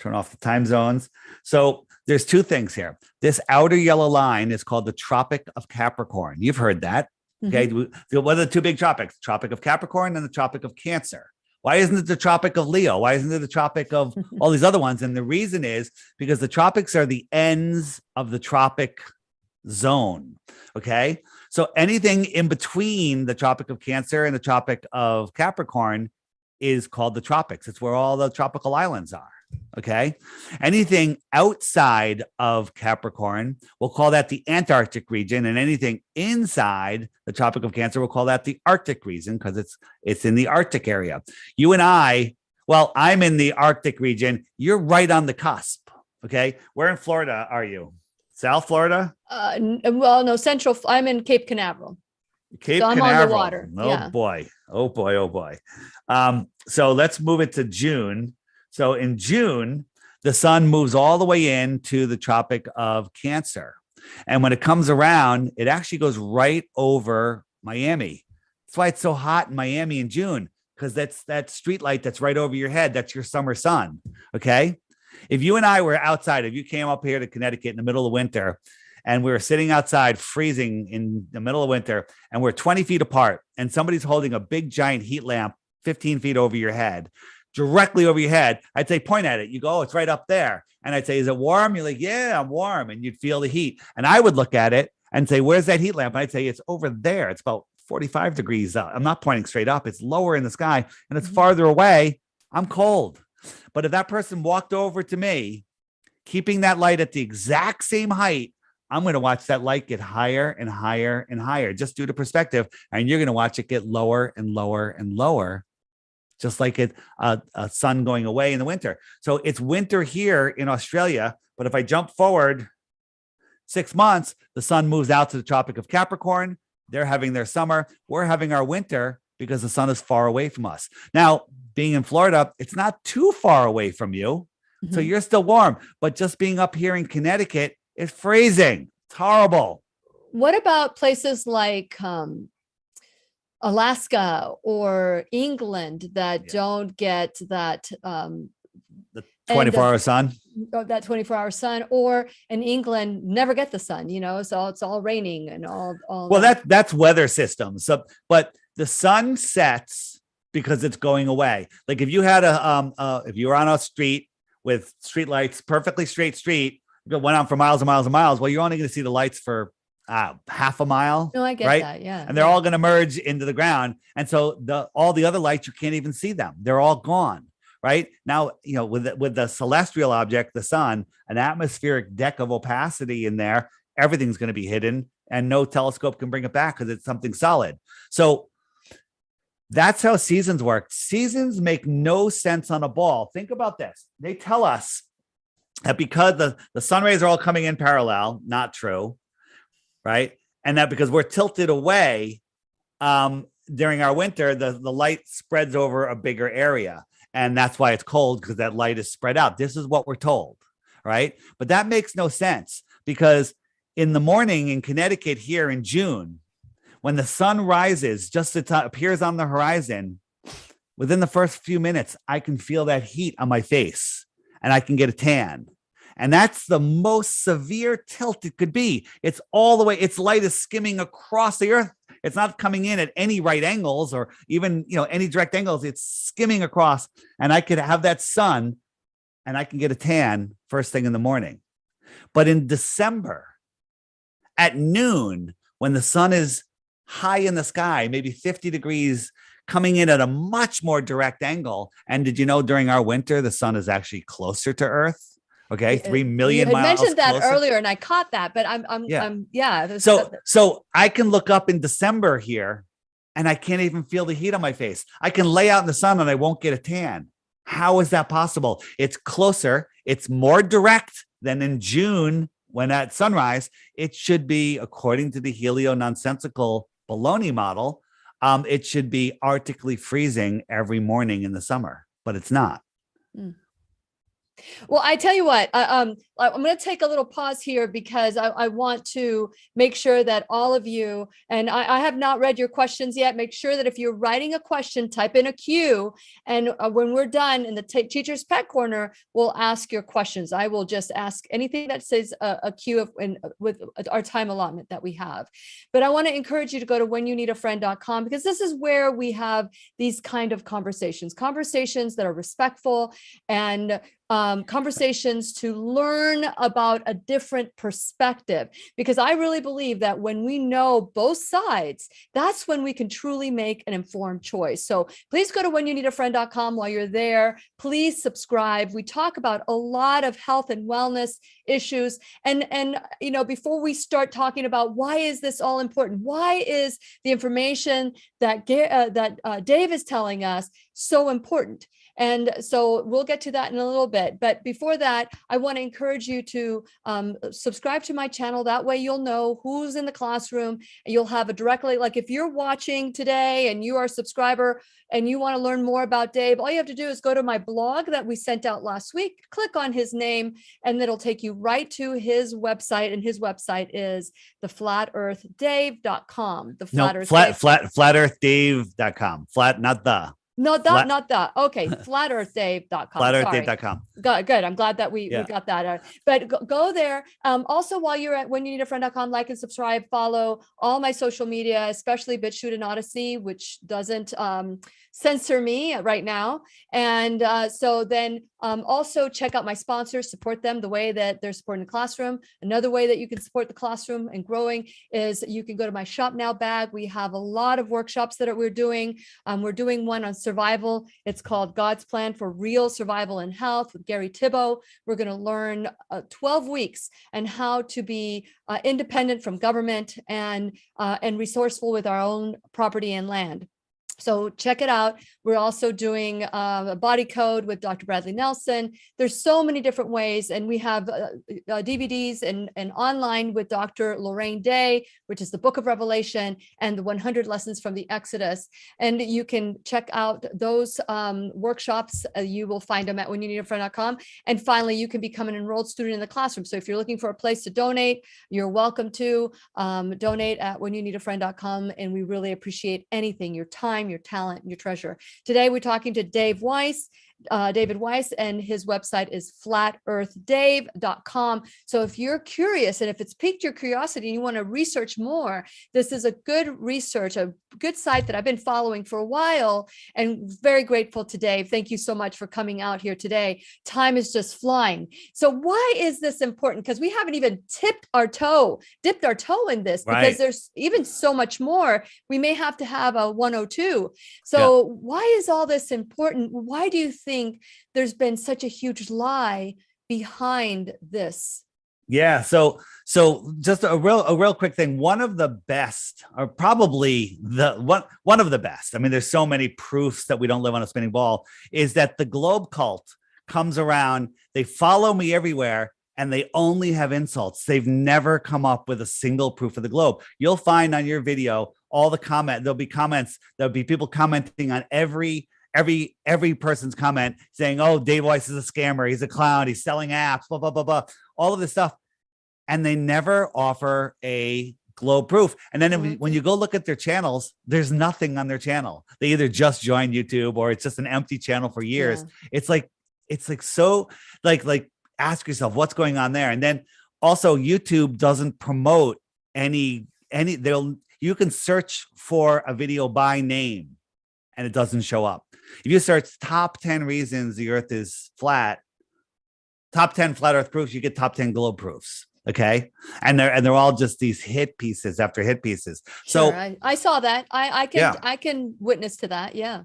Speaker 4: off the time zones. So there's 2 things here. This outer yellow line is called the Tropic of Capricorn. You've heard that. Okay. What are the 2 big tropics? Tropic of Capricorn and the Tropic of Cancer. Why isn't it the Tropic of Leo? Why isn't it the Tropic of all these other ones? And the reason is because the tropics are the ends of the tropic zone. Okay. So anything in between the Tropic of Cancer and the Tropic of Capricorn is called the tropics. It's where all the tropical islands are. Okay. Anything outside of Capricorn, we'll call that the Antarctic region. And anything inside the Tropic of Cancer, we'll call that the Arctic region, because it's in the Arctic area. You and I'm in the Arctic region. You're right on the cusp. Okay. Where in Florida are you? South Florida?
Speaker 1: Well, no, Central. I'm in Cape Canaveral.
Speaker 4: Cape
Speaker 1: So I'm
Speaker 4: Canaveral.
Speaker 1: on the water.
Speaker 4: Oh
Speaker 1: yeah.
Speaker 4: boy. Oh boy. Oh boy. So let's move it to June. So in June, the sun moves all the way into the Tropic of Cancer. And when it comes around, it actually goes right over Miami. That's why it's so hot in Miami in June, because that's that street light that's right over your head. That's your summer sun. Okay. If you and I were outside, if you came up here to Connecticut in the middle of winter and we were sitting outside freezing in the middle of winter and we're 20 feet apart and somebody's holding a big giant heat lamp 15 feet over your head, directly over your head, I'd say, point at it. You go, oh, it's right up there. And I'd say, is it warm? You're like, yeah, I'm warm. And you'd feel the heat. And I would look at it and say, where's that heat lamp? And I'd say, it's over there. It's about 45 degrees up. I'm not pointing straight up. It's lower in the sky and it's farther away. I'm cold. But if that person walked over to me, keeping that light at the exact same height, I'm going to watch that light get higher and higher and higher, just due to perspective. And you're going to watch it get lower and lower and lower, just like a sun going away in the winter. So it's winter here in Australia. But if I jump forward 6 months, the sun moves out to the Tropic of Capricorn. They're having their summer. We're having our winter because the sun is far away from us. Now, being in Florida, it's not too far away from you. So you're still warm. But just being up here in Connecticut, it's freezing. It's horrible.
Speaker 1: What about places like Alaska or England that don't get that
Speaker 4: The 24-hour sun?
Speaker 1: That 24-hour sun, or in England never get the sun, so it's all raining and all
Speaker 4: well, that's weather systems. So, but the sun sets because it's going away. Like if you had if you were on a street with street lights, perfectly straight street, went on for miles and miles and miles. Well, you're only going to see the lights for half a mile.
Speaker 1: No, I get
Speaker 4: right?
Speaker 1: that. Yeah.
Speaker 4: And they're all going to merge into the ground. And so all the other lights, you can't even see them. They're all gone. Right now, with the celestial object, the sun, an atmospheric deck of opacity in there, everything's going to be hidden and no telescope can bring it back because it's something solid. So that's how seasons work. Seasons make no sense on a ball. Think about this. They tell us that because the sun rays are all coming in parallel, not true, right? And that because we're tilted away during our winter, the light spreads over a bigger area. And that's why it's cold, because that light is spread out. This is what we're told, right? But that makes no sense, because in the morning in Connecticut here in June, when the sun rises, just appears on the horizon, within the first few minutes, I can feel that heat on my face and I can get a tan. And that's the most severe tilt it could be. It's all the way, its light is skimming across the earth. It's not coming in at any right angles or even, any direct angles. It's skimming across, and I could have that sun and I can get a tan first thing in the morning. But in December at noon, when the sun is high in the sky, maybe 50 degrees, coming in at a much more direct angle. And did you know during our winter, the sun is actually closer to Earth? Okay, 3 million miles.
Speaker 1: You mentioned that
Speaker 4: closer.
Speaker 1: earlier, and I caught that. But yeah.
Speaker 4: So I can look up in December here, and I can't even feel the heat on my face. I can lay out in the sun, and I won't get a tan. How is that possible? It's closer. It's more direct than in June when at sunrise. It should be, according to the helio-nonsensical baloney model, it should be arctically freezing every morning in the summer, but it's not.
Speaker 1: Well, I tell you what, I'm going to take a little pause here because I want to make sure that all of you, and I have not read your questions yet. Make sure that if you're writing a question, type in a Q. And when we're done in the Teacher's Pet Corner, we'll ask your questions. I will just ask anything that says a Q with our time allotment that we have. But I want to encourage you to go to whenyounneedafriend.com, because this is where we have these kind of conversations that are respectful and conversations to learn about a different perspective, because I really believe that when we know both sides, that's when we can truly make an informed choice. So please go to whenyounneedafriend.com. While you're there, please subscribe. We talk about a lot of health and wellness issues. And before we start talking about why is this all important, why is the information that Dave is telling us so important? And so we'll get to that in a little bit. But before that, I want to encourage you to subscribe to my channel. That way you'll know who's in the classroom, and you'll have a directly, like if you're watching today and you are a subscriber and you want to learn more about Dave, all you have to do is go to my blog that we sent out last week, click on his name, and it'll take you right to his website. And his website is theflatearthdave.com.
Speaker 4: Flatearthdave.com. Flat, not the.
Speaker 1: No, not that. Okay, flatearthdave.com.
Speaker 4: Flatearthdave.com.
Speaker 1: Good. I'm glad that we got that. But go there. Also, while you're at whenyouneedafriend.com, like and subscribe, follow all my social media, especially BitChute and Odyssey, which doesn't censor me right now. And so then also check out my sponsors, support them the way that they're supporting the classroom. Another way that you can support the classroom and growing is you can go to my Shop Now bag. We have a lot of workshops that we're doing. We're doing one on survival. It's called God's Plan for Real Survival and Health with Gary Thibault. We're going to learn 12 weeks on how to be independent from government and resourceful with our own property and land. So check it out. We're also doing a body code with Dr. Bradley Nelson. There's so many different ways. And we have DVDs and online with Dr. Lorraine Day, which is the Book of Revelation and the 100 Lessons from the Exodus. And you can check out those workshops. You will find them at whenyouneedafriend.com. And finally, you can become an enrolled student in the classroom. So if you're looking for a place to donate, you're welcome to donate at whenyouneedafriend.com. And we really appreciate anything, your time, your talent, and your treasure. Today, we're talking to David Weiss, and his website is flatearthdave.com. So if you're curious and if it's piqued your curiosity and you want to research more, this is a good research, a good site that I've been following for a while, and very grateful to Dave. Thank you so much for coming out here today. Time is just flying. So why is this important? Because we haven't even dipped our toe in this, because there's even so much more. We may have to have a 102. So why is all this important? Why do you think there's been such a huge lie behind this?
Speaker 4: Yeah. So just a real quick thing. One of the best, or probably one of the best, I mean, there's so many proofs that we don't live on a spinning ball, is that the globe cult comes around. They follow me everywhere, and they only have insults. They've never come up with a single proof of the globe. You'll find on your video all the there'll be comments. There'll be people commenting on every person's comment saying, oh, Dave Weiss is a scammer, he's a clown, he's selling apps, blah, blah, blah, blah, all of this stuff. And they never offer a globe proof. And then when you go look at their channels, there's nothing on their channel. They either just joined YouTube or it's just an empty channel for years. It's like so like ask yourself what's going on there. And then also YouTube doesn't promote you can search for a video by name and it doesn't show up. If you search top 10 reasons the earth is flat, top 10 flat earth proofs, you get top 10 globe proofs. Okay. And they're all just these hit pieces after hit pieces.
Speaker 1: Sure, so I saw that. I can witness to that. Yeah.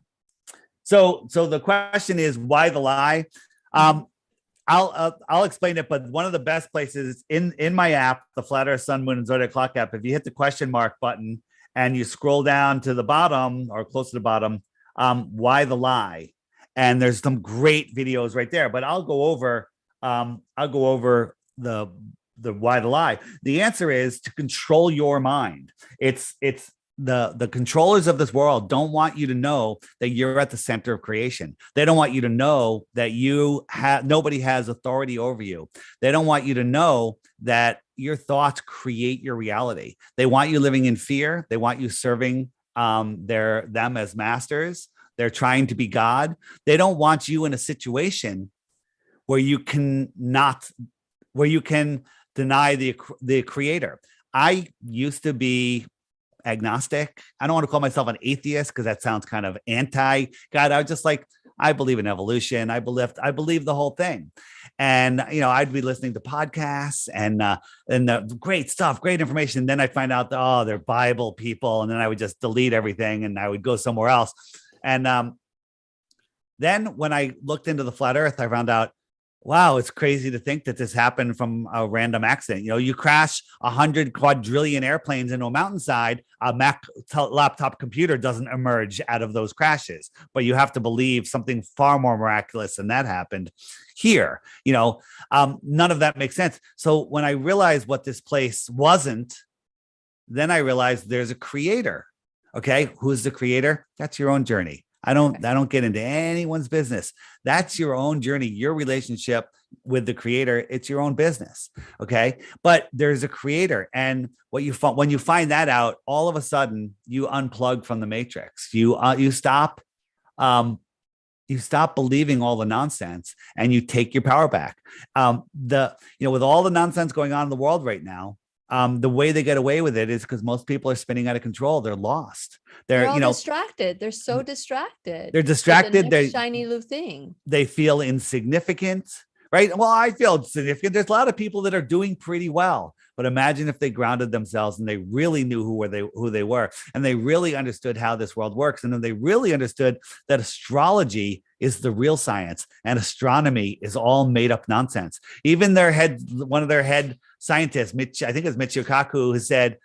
Speaker 4: So the question is, why the lie? I'll explain it, but one of the best places in my app, the Flat Earth, Sun, Moon, and Zodiac Clock app, if you hit the question mark button and you scroll down to the bottom or close to the bottom, why the lie? And there's some great videos right there, but I'll go over the why the lie. The answer is to control your mind. It's the controllers of this world don't want you to know that you're at the center of creation. They don't want you to know that nobody has authority over you. They don't want you to know that your thoughts create your reality. They want you living in fear. They want you serving them as masters. They're trying to be God. They don't want you in a situation where you can deny the creator. I used to be agnostic. I don't want to call myself an atheist because that sounds kind of anti-God. I was just like, I believe in evolution. I believe the whole thing. And, I'd be listening to podcasts and great stuff, great information. Then I'd find out that, they're Bible people. And then I would just delete everything and I would go somewhere else. And then when I looked into the flat earth, I found out, Wow, it's crazy to think that this happened from a random accident. You crash 100 quadrillion airplanes into a mountainside, a Mac laptop computer doesn't emerge out of those crashes. But you have to believe something far more miraculous than that happened here. None of that makes sense. So when I realized what this place wasn't, then I realized there's a creator. Okay, who's the creator? That's your own journey. I don't get into anyone's business. That's your own journey, your relationship with the creator. It's your own business. Okay. But there's a creator. And when you find that out, all of a sudden you unplug from the matrix. You stop believing all the nonsense and you take your power back. With all the nonsense going on in the world right now, the way they get away with it is because most people are spinning out of control. They're lost. They're all
Speaker 1: distracted. They're so distracted.
Speaker 4: They're distracted.
Speaker 1: They're shiny new thing.
Speaker 4: They feel insignificant, right? Well, I feel significant. There's a lot of people that are doing pretty well, but imagine if they grounded themselves and they really knew who they were, and they really understood how this world works, and then they really understood that astrology is the real science and astronomy is all made up nonsense. Even one of their head scientists, I think it's Michio Kaku, has said,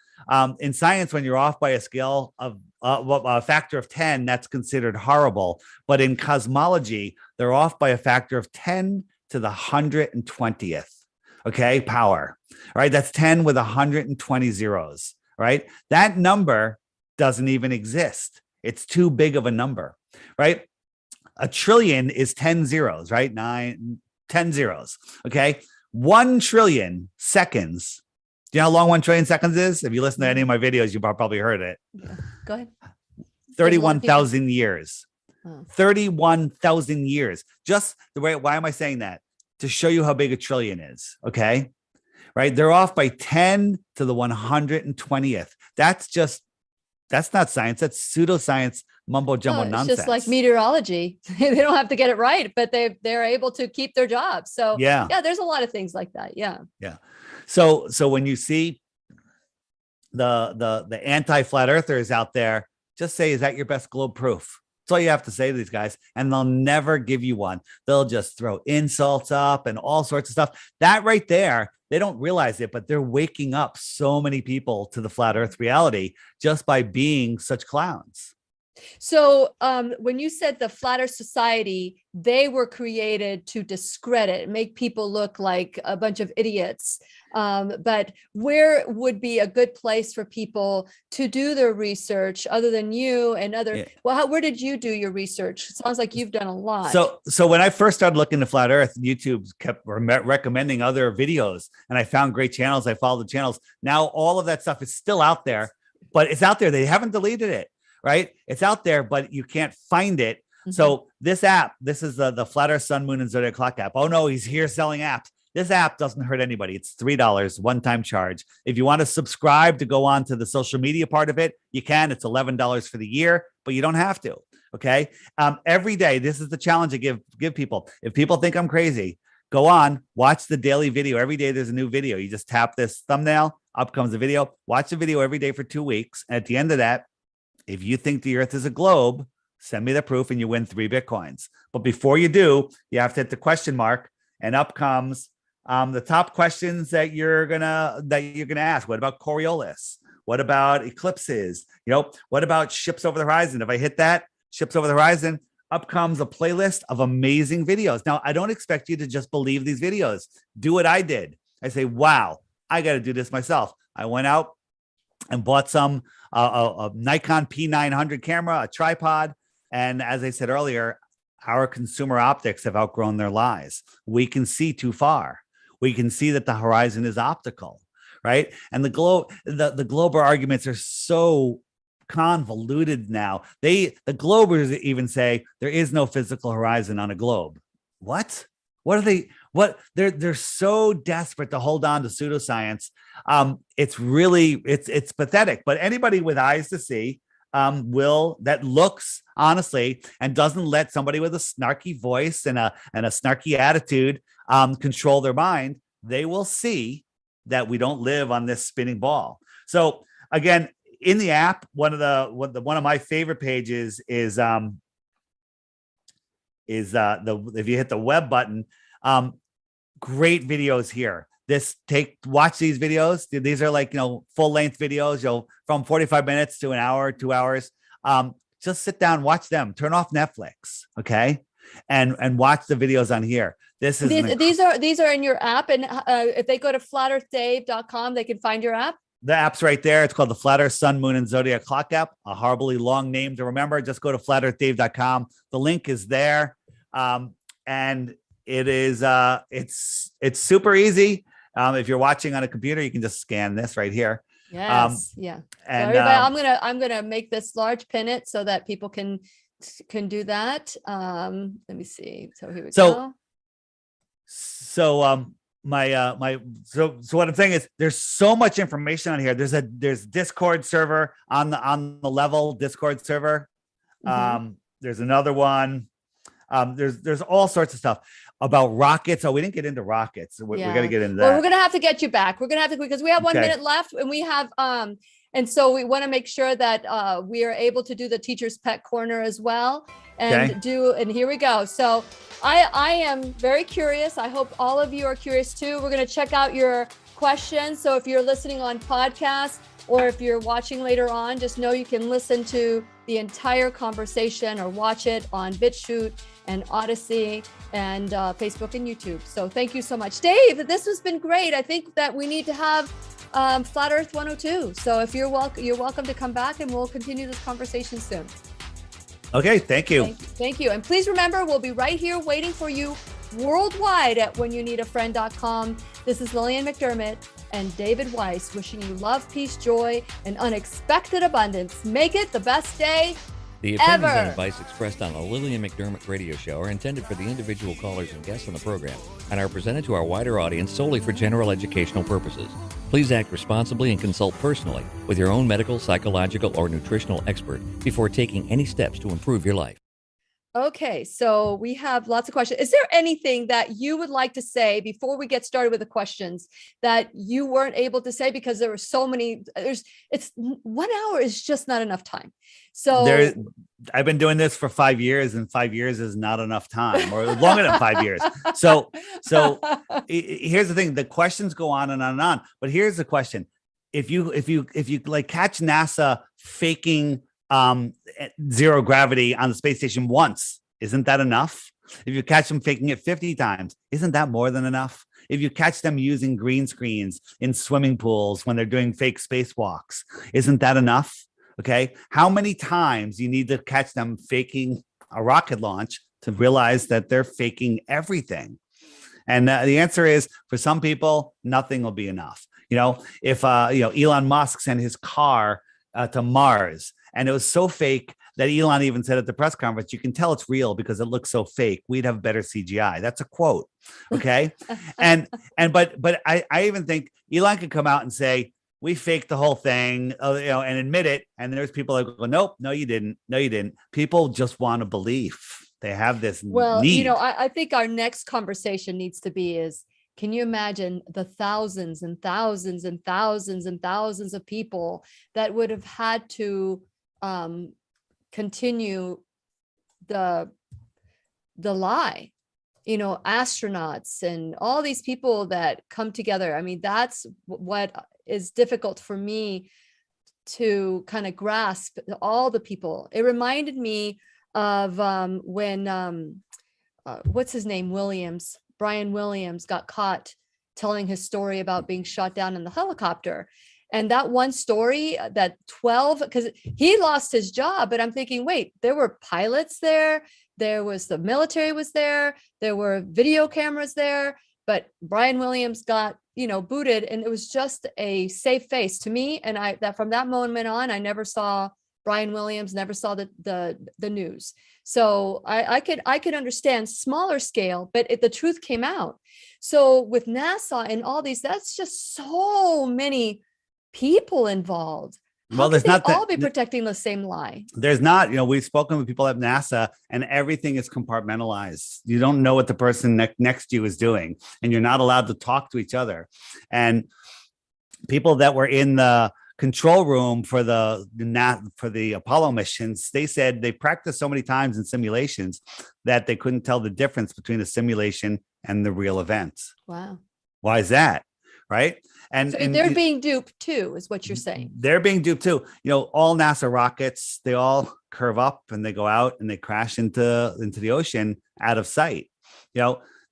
Speaker 4: in science, when you're off by a scale of a factor of 10, that's considered horrible. But in cosmology, they're off by a factor of 10 to the 120th. Okay, power. All right, that's 10 with 120 zeros. Right, that number doesn't even exist. It's too big of a number. Right, a trillion is 10 zeros. Right, 10 zeros. Okay, 1 trillion seconds. Do you know how long 1 trillion seconds is? If you listen to any of my videos, you've probably heard it.
Speaker 1: Yeah. Go ahead.
Speaker 4: 31,000 years. 31,000 years. Just the way, why am I saying that? To show you how big a trillion is. Okay. Right. They're off by 10 to the 120th. That's not science. That's pseudoscience, mumbo jumbo nonsense.
Speaker 1: Just like meteorology. They don't have to get it right, but they're able to keep their job. So yeah, there's a lot of things like that. Yeah.
Speaker 4: Yeah. So when you see the anti-flat earthers out there, just say, is that your best globe proof? That's all you have to say to these guys, and they'll never give you one. They'll just throw insults up and all sorts of stuff. That right there, they don't realize it, but they're waking up so many people to the flat earth reality just by being such clowns.
Speaker 1: So when you said the Flat Earth Society, they were created to discredit, make people look like a bunch of idiots. But where would be a good place for people to do their research other than you and other? Yeah. Well, where did you do your research? It sounds like you've done a lot.
Speaker 4: So when I first started looking at Flat Earth, YouTube kept recommending other videos, and I found great channels. I followed the channels. Now all of that stuff is still out there, but it's out there. They haven't deleted it. Right? It's out there, but you can't find it. Mm-hmm. So this app, this is the Flat Earth Sun, Moon, and Zodiac Clock app. Oh no, he's here selling apps. This app doesn't hurt anybody. It's $3 one-time charge. If you want to subscribe to go on to the social media part of it, you can. It's $11 for the year, but you don't have to. Okay. Every day, this is the challenge I give people. If people think I'm crazy, go on, watch the daily video. Every day there's a new video. You just tap this thumbnail, up comes the video. Watch the video every day for 2 weeks. And at the end of that, if you think the earth is a globe, send me the proof and you win 3 Bitcoins. But before you do, you have to hit the question mark, and up comes the top questions that you're gonna ask. What about Coriolis? What about eclipses? What about ships over the horizon? If I hit that, ships over the horizon, up comes a playlist of amazing videos. Now, I don't expect you to just believe these videos. Do what I did. I say, wow, I got to do this myself. I went out and bought some a Nikon P900 camera, a tripod. And as I said earlier, our consumer optics have outgrown their lies. We can see too far. We can see that the horizon is optical, right? And the glober arguments are so convoluted now. The globers even say there is no physical horizon on a globe. What? What are they? What they're so desperate to hold on to pseudoscience. It's pathetic. But anybody with eyes to see that looks honestly and doesn't let somebody with a snarky voice and a snarky attitude control their mind, they will see that we don't live on this spinning ball. So again, in the app, one of my favorite pages is if you hit the web button, great videos here. Watch these videos. These are like, full length videos, from 45 minutes to an hour, 2 hours. Just sit down, watch them, turn off Netflix. Okay. And watch the videos on here. These
Speaker 1: are in your app. And if they go to flatearthdave.com, they can find your app.
Speaker 4: The app's right there. It's called the Flat Earth Sun, Moon, and Zodiac Clock app. A horribly long name to remember. Just go to flatearthdave.com. The link is there. And it is it's super easy. If you're watching on a computer, you can just scan this right here.
Speaker 1: Yes. Yeah.
Speaker 4: And
Speaker 1: so everybody, I'm gonna make this large, pin it so that people can do that. Let me see. So here we go.
Speaker 4: So what I'm saying is there's so much information on here. There's Discord server on the level Discord server. There's another one. There's all sorts of stuff about rockets. Oh, we didn't get into rockets. We're going to get into that.
Speaker 1: Well, we're going to have to get you back. We're going to have to, because we have 1 minute left, and we have, and so we want to make sure that we are able to do the teacher's pet corner as well, and here we go. So I am very curious. I hope all of you are curious too. We're going to check out your questions. So if you're listening on podcast, or if you're watching later on, just know you can listen to the entire conversation or watch it on BitChute and Odyssey and Facebook and YouTube. So thank you so much, Dave. This has been great. I think that we need to have Flat Earth 102. So if you're welcome to come back, and we'll continue this conversation soon.
Speaker 4: Okay, thank you.
Speaker 1: Thank you. And please remember, we'll be right here waiting for you worldwide at whenyouneedafriend.com. This is Lillian Mcdermott and David Weiss wishing you love, peace, joy, and unexpected abundance. Make it the best day
Speaker 2: The opinions and advice expressed on the Lillian Mcdermott radio show are intended for the individual callers and guests on the program and are presented to our wider audience solely for general educational purposes. Please act responsibly and consult personally with your own medical, psychological, or nutritional expert before taking any steps to improve your life.
Speaker 1: Okay, so we have lots of questions. Is there anything that you would like to say before we get started with the questions that you weren't able to say because there were so many? It's 1 hour is just not enough time. So
Speaker 4: I've been doing this for 5 years, and 5 years is not enough time, or longer than 5 years. So here's the thing: the questions go on and on and on. But here's the question: if you like catch NASA faking zero gravity on the space station once, isn't that enough? If you catch them faking it 50 times, isn't that more than enough? If you catch them using green screens in swimming pools when they're doing fake spacewalks, isn't that enough? Okay. How many times you need to catch them faking a rocket launch to realize that they're faking everything? And the answer is, for some people, nothing will be enough. If Elon Musk sent his car to Mars, and it was so fake that Elon even said at the press conference, you can tell it's real because it looks so fake. We'd have better CGI. That's a quote. Okay. But I even think Elon could come out and say, we faked the whole thing, and admit it. And there's people that go, nope, no, you didn't. No, you didn't. People just want to believe. They have this need.
Speaker 1: I think our next conversation needs to be is, can you imagine the thousands and thousands and thousands and thousands of people that would have had to continue the lie, astronauts and all these people that come together. I mean, that's what is difficult for me to kind of grasp, all the people. It reminded me of when what's his name, Brian Williams got caught telling his story about being shot down in the helicopter. And that one story, that 12, because he lost his job, but I'm thinking, wait, there were pilots there. There was the military was there. There were video cameras there, but Brian Williams got, booted, and it was just a safe face to me. And that from that moment on, I never saw Brian Williams, never saw the news. So I could understand smaller scale, but the truth came out. So with NASA and all these, that's just so many people involved. How could they all be protecting the same lie?
Speaker 4: There's not. We've spoken with people at NASA, and everything is compartmentalized. You don't know what the person next to you is doing, and you're not allowed to talk to each other. And people that were in the control room for the Apollo missions, they said they practiced so many times in simulations that they couldn't tell the difference between a simulation and the real event.
Speaker 1: Wow.
Speaker 4: Why is that? Right. And,
Speaker 1: so
Speaker 4: and
Speaker 1: they're being duped too, is what you're saying.
Speaker 4: They're being duped too. All NASA rockets, they all curve up and they go out and they crash into the ocean out of sight.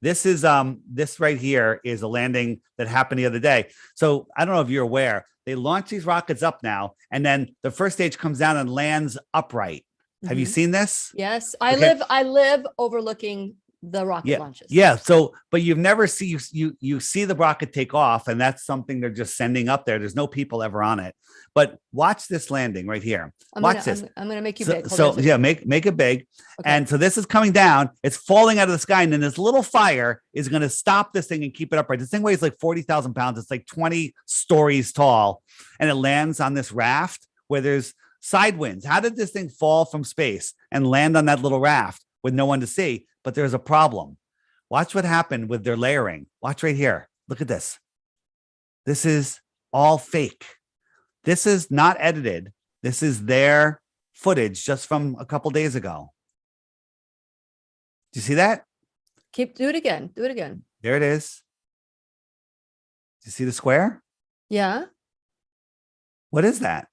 Speaker 4: This is this right here is a landing that happened the other day. So I don't know if you're aware, they launch these rockets up now, and then the first stage comes down and lands upright. Have you seen this?
Speaker 1: Yes, I live overlooking the rocket launches.
Speaker 4: Yeah. So, but you've never see you see the rocket take off, and that's something they're just sending up there. There's no people ever on it. But watch this landing right here. Watch this.
Speaker 1: I'm gonna make you big.
Speaker 4: Make it big. Okay. And so this is coming down. It's falling out of the sky, and then this little fire is going to stop this thing and keep it upright. This thing weighs like 40,000 pounds. It's like 20 stories tall, and it lands on this raft where there's side winds. How did this thing fall from space and land on that little raft with no one to see? But there's a problem. Watch what happened with their layering. Watch right here. Look at this. This is all fake. This is not edited. This is their footage just from a couple days ago. Do you see that?
Speaker 1: Do it again. Do it again.
Speaker 4: There it is. Do you see the square?
Speaker 1: Yeah.
Speaker 4: What is that?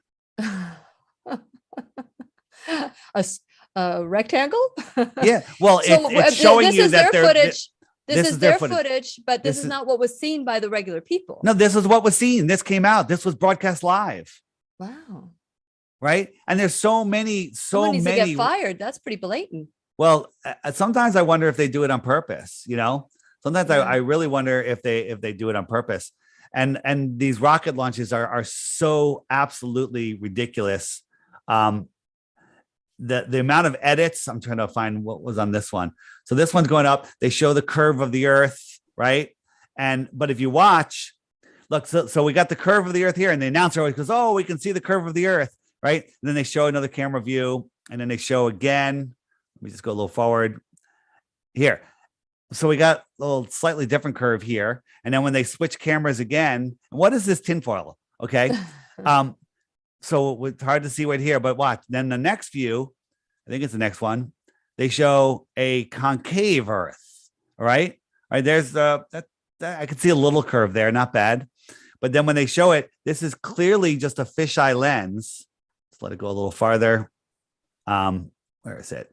Speaker 1: A rectangle?
Speaker 4: Yeah. Well, it's showing you that
Speaker 1: their footage. This is their footage, but this is not what was seen by the regular people.
Speaker 4: No, this is what was seen. This came out. This was broadcast live.
Speaker 1: Wow.
Speaker 4: Right. And there's so many.
Speaker 1: Someone needs to get fired. That's pretty blatant.
Speaker 4: Well, sometimes I wonder if they do it on purpose. Sometimes I really wonder if they do it on purpose. And these rocket launches are so absolutely ridiculous. The amount of edits, I'm trying to find what was on this one. So this one's going up. They show the curve of the earth, right? But if you watch, look, so we got the curve of the earth here, and the announcer always goes, "Oh, we can see the curve of the earth," right? And then they show another camera view, and then they show again. Let me just go a little forward here. So we got a little slightly different curve here. And then when they switch cameras again, what is this tinfoil? Okay. So it's hard to see right here, but watch. Then the next view, I think it's the next one, they show a concave Earth. All right. There's that I can see a little curve there, not bad. But then when they show it, this is clearly just a fisheye lens. Let's let it go a little farther. Where is it?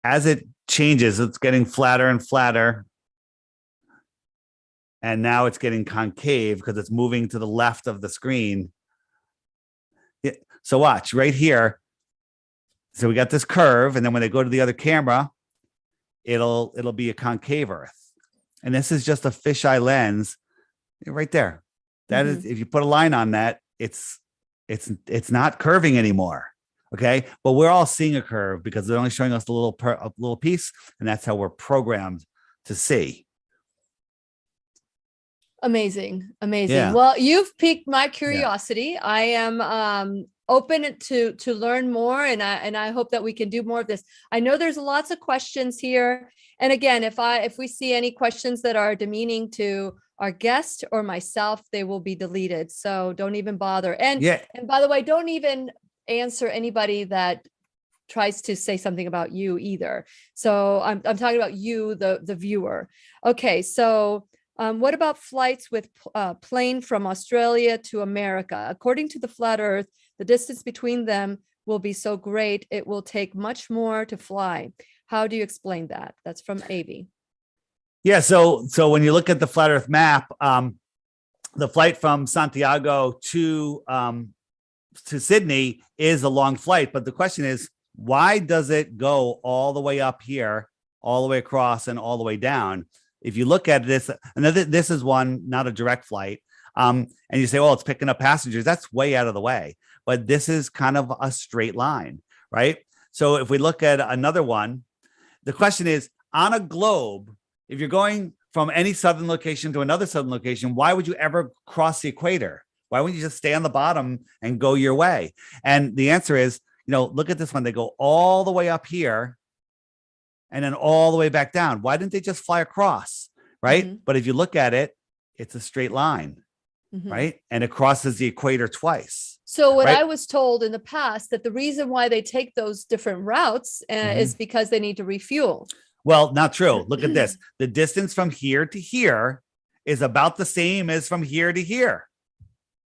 Speaker 4: As it changes, it's getting flatter and flatter. And now it's getting concave because it's moving to the left of the screen. So watch right here. So we got this curve, and then when they go to the other camera, it'll be a concave Earth. And this is just a fisheye lens right there. That is, if you put a line on that, it's not curving anymore. Okay, but we're all seeing a curve because they're only showing us a little piece, and that's how we're programmed to see.
Speaker 1: Amazing.
Speaker 4: Yeah.
Speaker 1: Well, you've piqued my curiosity. Yeah. I am open to learn more, and I hope that we can do more of this. I know there's lots of questions here, and again, if we see any questions that are demeaning to our guest or myself, they will be deleted. So don't even bother. And by the way, don't even answer anybody that tries to say something about you either. So I'm talking about you, the viewer. Okay, so what about flights with plane from Australia to America? According to the Flat Earth, the distance between them will be so great, it will take much more to fly. How do you explain that? That's from Avi.
Speaker 4: Yeah, so when you look at the Flat Earth map, the flight from Santiago to Sydney is a long flight, but the question is, why does it go all the way up here, all the way across, and all the way down? If you look at this, this is one, not a direct flight, and you say, well, it's picking up passengers. That's way out of the way, but this is kind of a straight line, right? So if we look at another one, the question is, on a globe, if you're going from any southern location to another southern location, why would you ever cross the equator? Why wouldn't you just stay on the bottom and go your way? And the answer is, look at this one. They go all the way up here and then all the way back down. Why didn't they just fly across? Right. Mm-hmm. But if you look at it, it's a straight line. Mm-hmm. Right. And it crosses the equator twice.
Speaker 1: So what I was told in the past, that the reason why they take those different routes is because they need to refuel.
Speaker 4: Well, not true. Look at this. The distance from here to here is about the same as from here to here.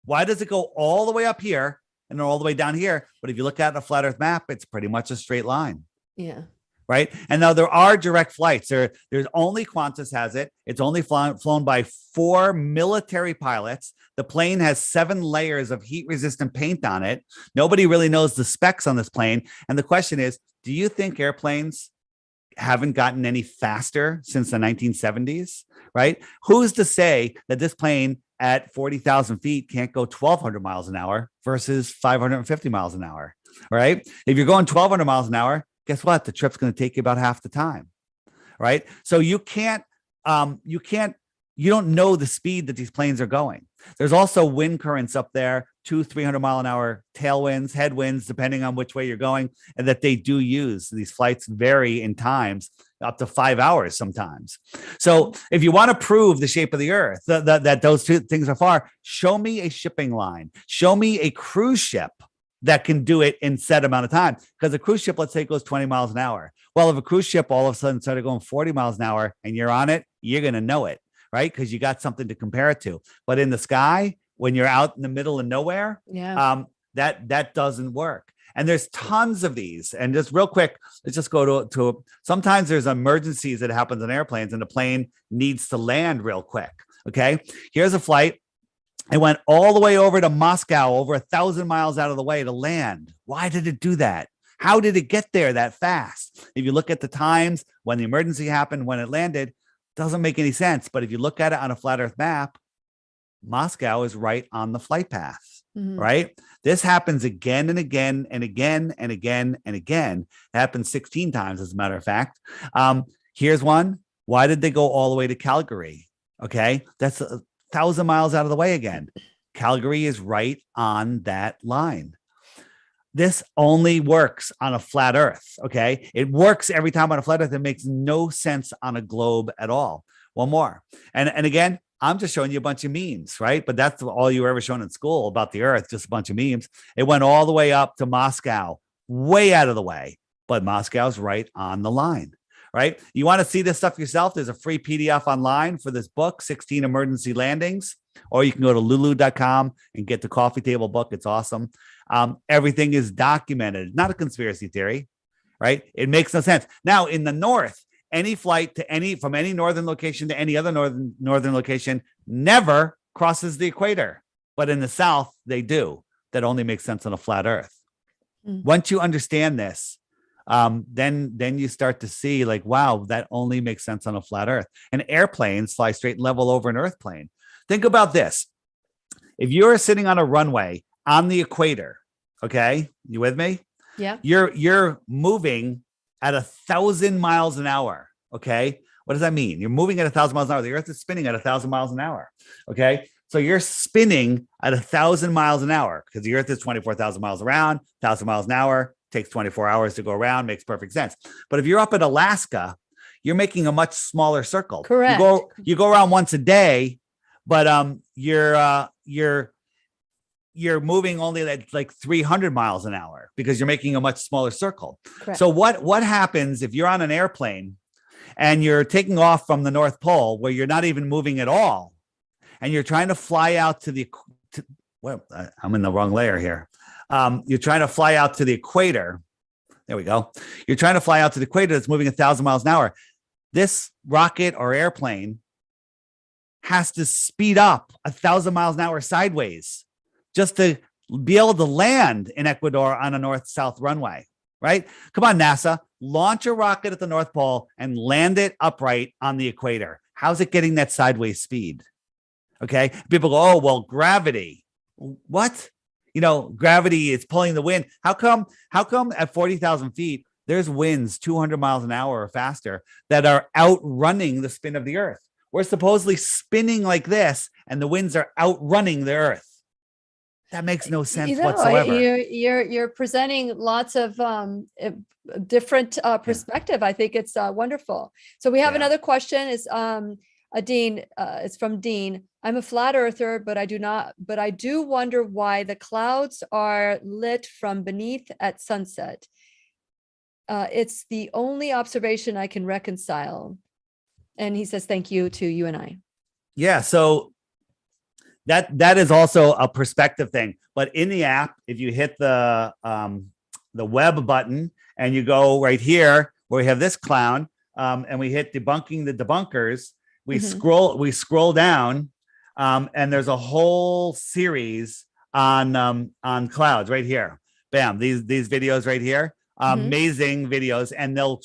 Speaker 4: Why does it go all the way up here and then all the way down here? But if you look at a flat Earth map, it's pretty much a straight line.
Speaker 1: Yeah.
Speaker 4: Right. And now there are direct flights. There's only Qantas has it. It's only flown by 4 military pilots. The plane has 7 layers of heat resistant paint on it. Nobody really knows the specs on this plane. And the question is, do you think airplanes haven't gotten any faster since the 1970s? Right. Who's to say that this plane at 40,000 feet can't go 1,200 miles an hour versus 550 miles an hour? Right. If you're going 1,200 miles an hour, guess what? The trip's going to take you about half the time, right? So you don't know the speed that these planes are going. There's also wind currents up there, 200-300 mile an hour tailwinds, headwinds, depending on which way you're going, and that they do use. These flights vary in times up to 5 hours sometimes. So if you want to prove the shape of the Earth, that those two things are far, show me a shipping line, show me a cruise ship that can do it in set amount of time. Because a cruise ship, let's say, goes 20 miles an hour. Well, if a cruise ship all of a sudden started going 40 miles an hour and you're on it, you're going to know it, right? Because you got something to compare it to. But in the sky, when you're out in the middle of nowhere, that doesn't work. And there's tons of these. And just real quick, let's just go to sometimes there's emergencies that happens on airplanes and the plane needs to land real quick. Okay, here's a flight. It went all the way over to Moscow, over 1,000 miles out of the way to land. Why did it do that? How did it get there that fast? If you look at the times when the emergency happened, when it landed, doesn't make any sense. But if you look at it on a flat Earth map, Moscow is right on the flight path, right? This happens again and again and again and again and again. It happens 16 times, as a matter of fact. Here's one. Why did they go all the way to Calgary? Okay, that's 1,000 miles out of the way again. Calgary is right on that line. This only works on a flat Earth. Okay. It works every time on a flat Earth. It makes no sense on a globe at all. One more. And again, I'm just showing you a bunch of memes, right? But that's all you were ever shown in school about the Earth, just a bunch of memes. It went all the way up to Moscow, way out of the way, but Moscow's right on the line. Right? You want to see this stuff yourself? There's a free PDF online for this book, 16 Emergency Landings, or you can go to lulu.com and get the coffee table book. It's awesome. Everything is documented, not a conspiracy theory, right? It makes no sense. Now, in the north, any flight to from any northern location to any other northern location never crosses the equator. But in the south, they do. That only makes sense on a flat Earth. Once you understand this, then you start to see like, wow, that only makes sense on a flat Earth. And airplanes fly straight and level over an Earth plane. Think about this. If you're sitting on a runway on the equator, okay, you with me?
Speaker 1: Yeah.
Speaker 4: You're moving at 1,000 miles an hour. Okay. What does that mean? You're moving at 1,000 miles an hour. The Earth is spinning at 1,000 miles an hour. Okay. So you're spinning at 1,000 miles an hour because the Earth is 24,000 miles around, 1,000 miles an hour. Takes 24 hours to go around, makes perfect sense. But if you're up in Alaska, you're making a much smaller circle.
Speaker 1: Correct.
Speaker 4: You go around once a day, but you're moving only at like 300 miles an hour because you're making a much smaller circle.
Speaker 1: Correct.
Speaker 4: So what happens if you're on an airplane and you're taking off from the North Pole where you're not even moving at all, and you're trying to fly out to I'm in the wrong layer here. You're trying to fly out to the equator. There we go. You're trying to fly out to the equator that's moving 1,000 miles an hour. This rocket or airplane has to speed up 1,000 miles an hour sideways just to be able to land in Ecuador on a north-south runway, right? Come on, NASA, launch a rocket at the North Pole and land it upright on the equator. How's it getting that sideways speed? Okay. People go, oh, well, gravity. What? You know, gravity is pulling the wind. How come at 40,000 feet, there's winds 200 miles an hour or faster that are outrunning the spin of the Earth? We're supposedly spinning like this and the winds are outrunning the Earth. That makes no sense whatsoever.
Speaker 1: You're presenting lots of different perspective. I think it's wonderful. So we have another question. Is Dean? It's from Dean. I'm a flat earther, but I do wonder why the clouds are lit from beneath at sunset. It's the only observation I can reconcile. And he says, thank you to you and I.
Speaker 4: Yeah. So that is also a perspective thing. But in the app, if you hit the web button and you go right here where we have this clown, and we hit debunking the debunkers, we scroll down, and there's a whole series on clouds right here. Bam, these videos right here. Amazing videos, and they'll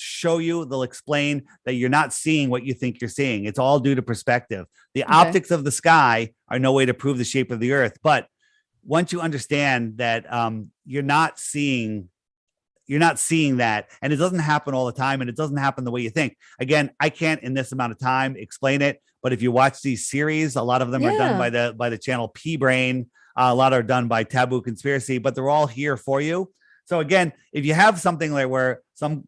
Speaker 4: explain that you're not seeing what you think you're seeing. It's all due to perspective. The optics of the sky are no way to prove the shape of the earth, but once you understand that you're not seeing that, and it doesn't happen all the time, and it doesn't happen the way you think. Again, I can't in this amount of time explain it, but if you watch these series, a lot of them are done by the channel P Brain, a lot are done by Taboo Conspiracy, but they're all here for you. So again, if you have something like where some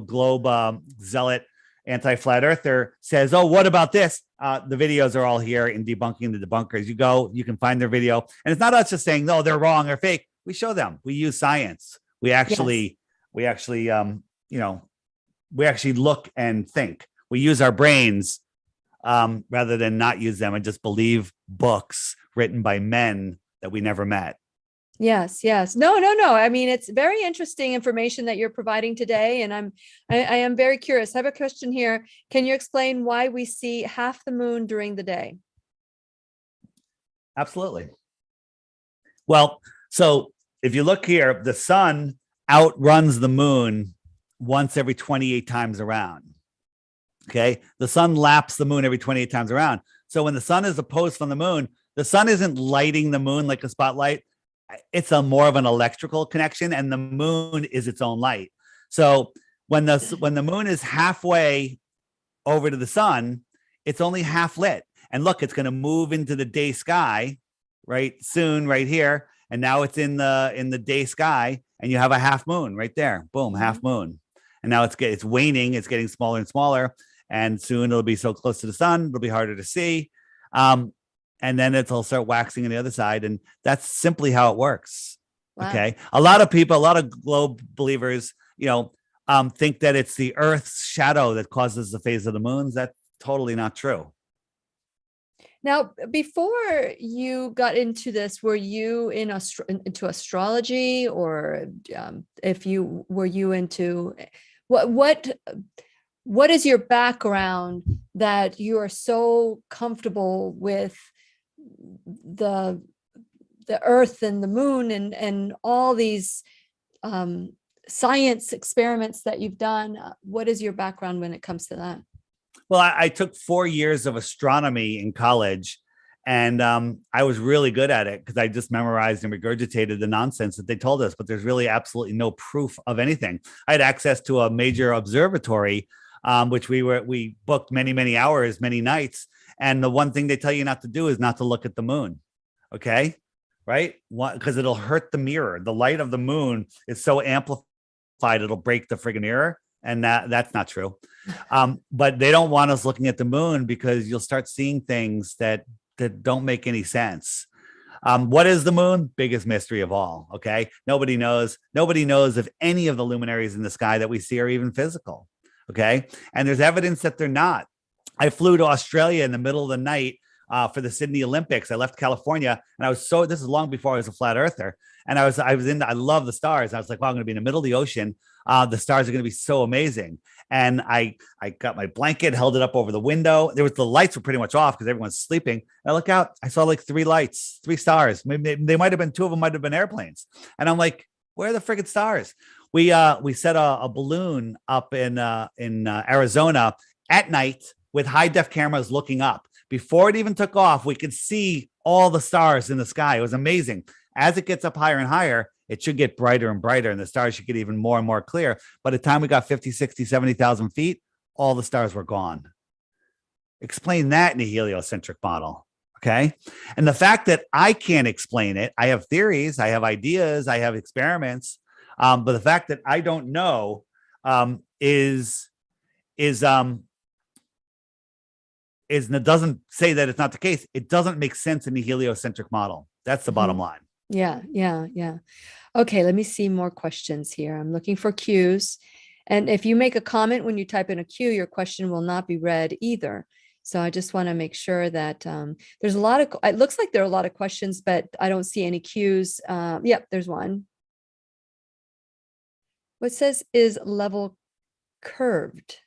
Speaker 4: globe zealot anti-flat earther says, oh, what about this? The videos are all here in Debunking the Debunkers. You can find their video. And it's not us just saying, no, they're wrong or fake. We show them. We use science. We actually look and think. We use our brains rather than not use them and just believe books written by men that we never met.
Speaker 1: Yes. No. I mean, it's very interesting information that you're providing today. And I am very curious. I have a question here. Can you explain why we see half the moon during the day?
Speaker 4: Absolutely. Well, so if you look here, the sun outruns the moon once every 28 times around. Okay. The sun laps the moon every 28 times around. So when the sun is opposed from the moon, the sun isn't lighting the moon like a spotlight. It's a more of an electrical connection, and the moon is its own light. So when the moon is halfway over to the sun, it's only half lit. And look, it's going to move into the day sky right soon, right here. And now it's in the day sky, and you have a half moon right there. Boom, half moon. And now it's waning. It's getting smaller and smaller, and soon it'll be so close to the sun, it'll be harder to see. And then it'll start waxing on the other side. And that's simply how it works. Wow. Okay. A lot of globe believers, think that it's the Earth's shadow that causes the phase of the moons. That's totally not true.
Speaker 1: Now, before you got into this, were you into astrology, or were you into what is your background that you are so comfortable with the Earth and the moon and all these science experiments that you've done? What is your background when it comes to that?
Speaker 4: Well, I took 4 years of astronomy in college, and I was really good at it because I just memorized and regurgitated the nonsense that they told us, but there's really absolutely no proof of anything. I had access to a major observatory, which we booked many hours, many nights. And the one thing they tell you not to do is not to look at the moon. Okay. Right. Because it'll hurt the mirror. The light of the moon is so amplified, it'll break the friggin' mirror. And that's not true. But they don't want us looking at the moon because you'll start seeing things that don't make any sense. What is the moon? Biggest mystery of all. Okay. Nobody knows if any of the luminaries in the sky that we see are even physical. Okay. And there's evidence that they're not. I flew to Australia in the middle of the night for the Sydney Olympics. I left California, and this is long before I was a flat earther. And I love the stars. I was like, wow, I'm going to be in the middle of the ocean. The stars are going to be so amazing. And I got my blanket, held it up over the window. The lights were pretty much off because everyone's sleeping. And I look out, I saw like 3 lights, 3 stars. Maybe they might've been 2 of them might've been airplanes. And I'm like, where are the friggin' stars? We set a balloon up in Arizona at night with high def cameras looking up. Before it even took off, we could see all the stars in the sky. It was amazing. As it gets up higher and higher, it should get brighter and brighter, and the stars should get even more and more clear. By the time we got 50, 60, 70,000 feet, all the stars were gone. Explain that in a heliocentric model. Okay. And the fact that I can't explain it, I have theories, I have ideas, I have experiments. But the fact that I don't know doesn't say that it's not the case. It doesn't make sense in the heliocentric model. That's the bottom line.
Speaker 1: Yeah. Okay, let me see more questions here. I'm looking for cues. And if you make a comment when you type in a cue, your question will not be read either. So I just want to make sure that there's a lot of, it looks like there are a lot of questions, but I don't see any cues. Yep, there's one. What says is level curved?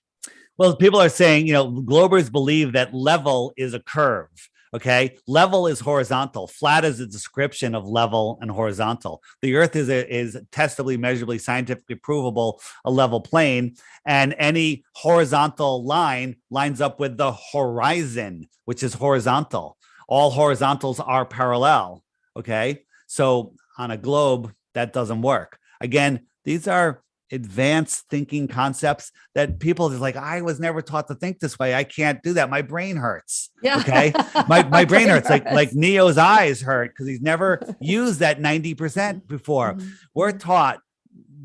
Speaker 4: Well, people are saying, Globers believe that level is a curve. Okay. Level is horizontal. Flat is a description of level and horizontal. The earth is testably, measurably, scientifically provable, a level plane. And any horizontal line lines up with the horizon, which is horizontal. All horizontals are parallel. Okay. So on a globe, that doesn't work. Again, these are advanced thinking concepts that people is like, I was never taught to think this way. I can't do that. My brain hurts.
Speaker 1: Yeah.
Speaker 4: Okay. My brain hurts. Like Neo's eyes hurt because he's never used that 90% before.
Speaker 1: Mm-hmm.
Speaker 4: We're taught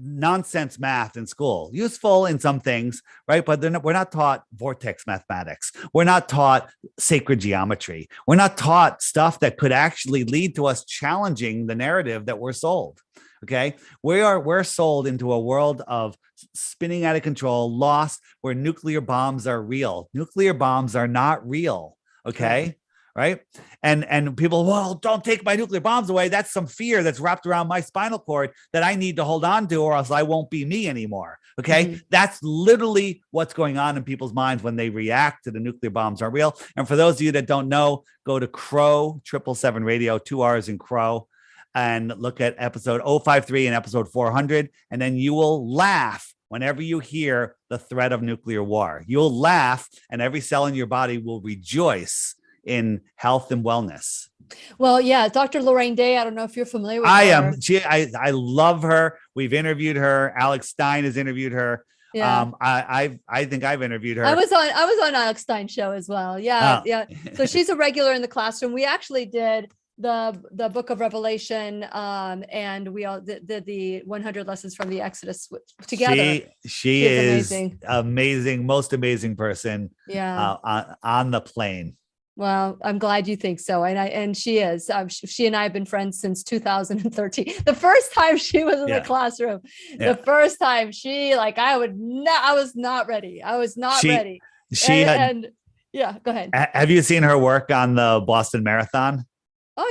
Speaker 4: nonsense math in school, useful in some things, right? But we're not taught vortex mathematics. We're not taught sacred geometry. We're not taught stuff that could actually lead to us challenging the narrative that we're sold. Okay, we're sold into a world of spinning out of control, lost, where nuclear bombs are real. Nuclear bombs are not real. Okay, right? And people, well, don't take my nuclear bombs away. That's some fear that's wrapped around my spinal cord that I need to hold on to, or else I won't be me anymore. Okay, that's literally what's going on in people's minds when they react to the nuclear bombs are real. And for those of you that don't know, go to Crow 777 Radio, 2 hours in Crow, and look at episode 053 and episode 400. And then you will laugh whenever you hear the threat of nuclear war. You'll laugh and every cell in your body will rejoice in health and wellness.
Speaker 1: Well, yeah, Dr. Lorraine Day, I don't know if you're familiar with her.
Speaker 4: I love her. We've interviewed her. Alex Stein has interviewed her.
Speaker 1: Yeah.
Speaker 4: I think I've interviewed her.
Speaker 1: I was on Alex Stein's show as well. Yeah. So she's a regular in the classroom. We actually did the book of Revelation, and we all did the 100 lessons from the Exodus together.
Speaker 4: She is amazing, most amazing person.
Speaker 1: Yeah.
Speaker 4: On the plane.
Speaker 1: Well, I'm glad you think so. And she is. She and I have been friends since 2013. The first time she was in the classroom, the first time I was not ready. I was not ready. Yeah, go ahead.
Speaker 4: Have you seen her work on the Boston Marathon?
Speaker 1: Oh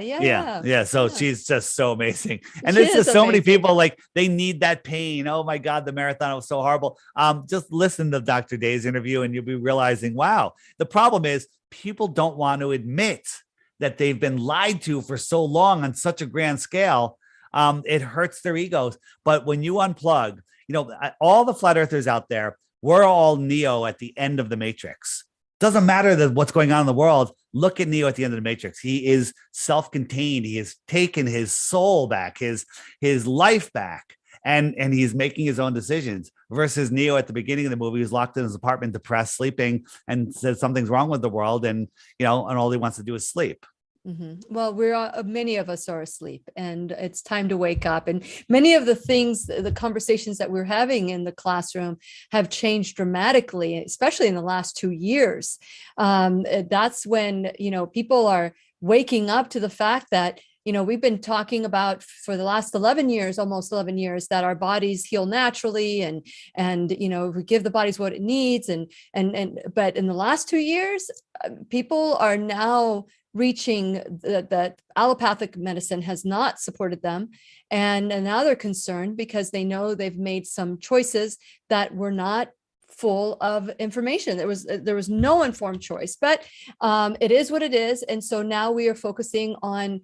Speaker 1: yeah.
Speaker 4: So she's just so amazing. And there's just so many people they need that pain. Oh my God, the marathon was so horrible. Just listen to Dr. Day's interview and you'll be realizing, wow, the problem is people don't want to admit that they've been lied to for so long on such a grand scale. It hurts their egos. But when you unplug, all the flat earthers out there, we're all Neo at the end of the matrix. Doesn't matter what's going on in the world. Look at Neo at the end of the matrix. He is self-contained. He has taken his soul back, his life back, and he's making his own decisions. Versus Neo at the beginning of the movie, who's locked in his apartment, depressed, sleeping, and says something's wrong with the world, and all he wants to do is sleep.
Speaker 1: Mm-hmm. Well, many of us are asleep, and it's time to wake up. And many of the things, the conversations that we're having in the classroom have changed dramatically, especially in the last 2 years. That's when, people are waking up to the fact that, we've been talking about for the last 11 years, almost 11 years, that our bodies heal naturally and we give the bodies what it needs. But in the last 2 years, people are now reaching that allopathic medicine has not supported them. And now they're concerned because they know they've made some choices that were not full of information. There was no informed choice, but it is what it is. And so now we are focusing on,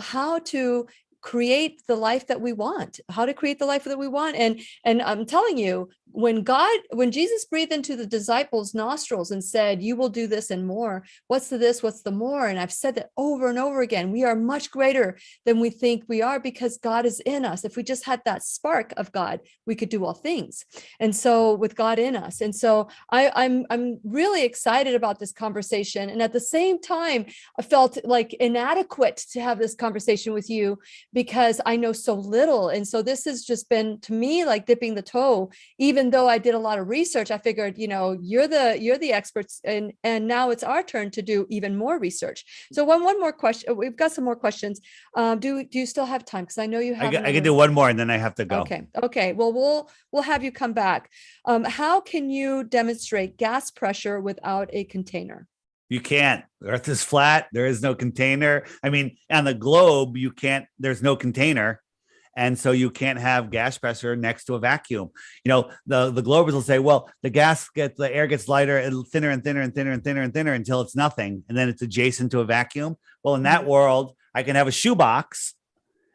Speaker 1: how to create the life that we want, And I'm telling you, when Jesus breathed into the disciples' nostrils and said, you will do this and more, what's the this, what's the more? And I've said that over and over again, we are much greater than we think we are because God is in us. If we just had that spark of God, we could do all things. And so with God in us. And so I'm really excited about this conversation. And at the same time, I felt like inadequate to have this conversation with you because I know so little. And so this has just been, to me, like dipping the toe, even even though I did a lot of research, I figured, you're the experts, and now it's our turn to do even more research. So one more question. We've got some more questions. Do you still have time? Because I know you have.
Speaker 4: I can do one more and then I have to go.
Speaker 1: Okay. Well, we'll have you come back. How can you demonstrate gas pressure without a container?
Speaker 4: You can't. Earth is flat. There is no container. I mean, on the globe, you can't. There's no container. And so you can't have gas pressure next to a vacuum. The globers will say, well, the air gets lighter and thinner and thinner and thinner and thinner and thinner until it's nothing. And then it's adjacent to a vacuum. Well, in that world, I can have a shoebox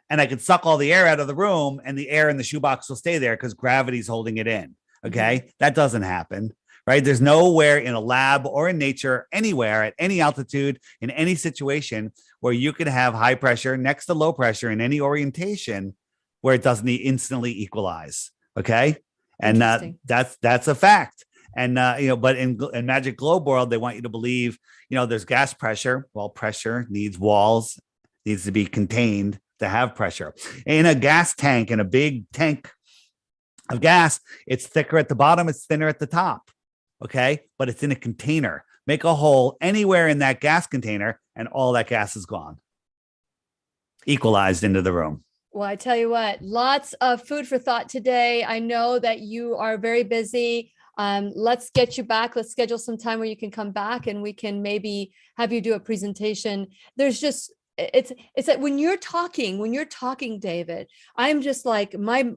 Speaker 4: and I can suck all the air out of the room and the air in the shoebox will stay there because gravity's holding it in. Okay. That doesn't happen, right? There's nowhere in a lab or in nature, anywhere at any altitude, in any situation where you can have high pressure next to low pressure in any orientation where it doesn't instantly equalize. Okay. And that's a fact. And, but in Magic Globe world, they want you to believe, there's gas pressure. Well, pressure needs walls, needs to be contained to have pressure. In a gas tank, in a big tank of gas, it's thicker at the bottom, it's thinner at the top. Okay. But it's in a container. Make a hole anywhere in that gas container and all that gas is gone. Equalized into the room.
Speaker 1: Well, I tell you what, lots of food for thought today. I know that you are very busy. Let's get you back. Let's schedule some time where you can come back and we can maybe have you do a presentation. There's just, it's that when you're talking, David, I'm just like, my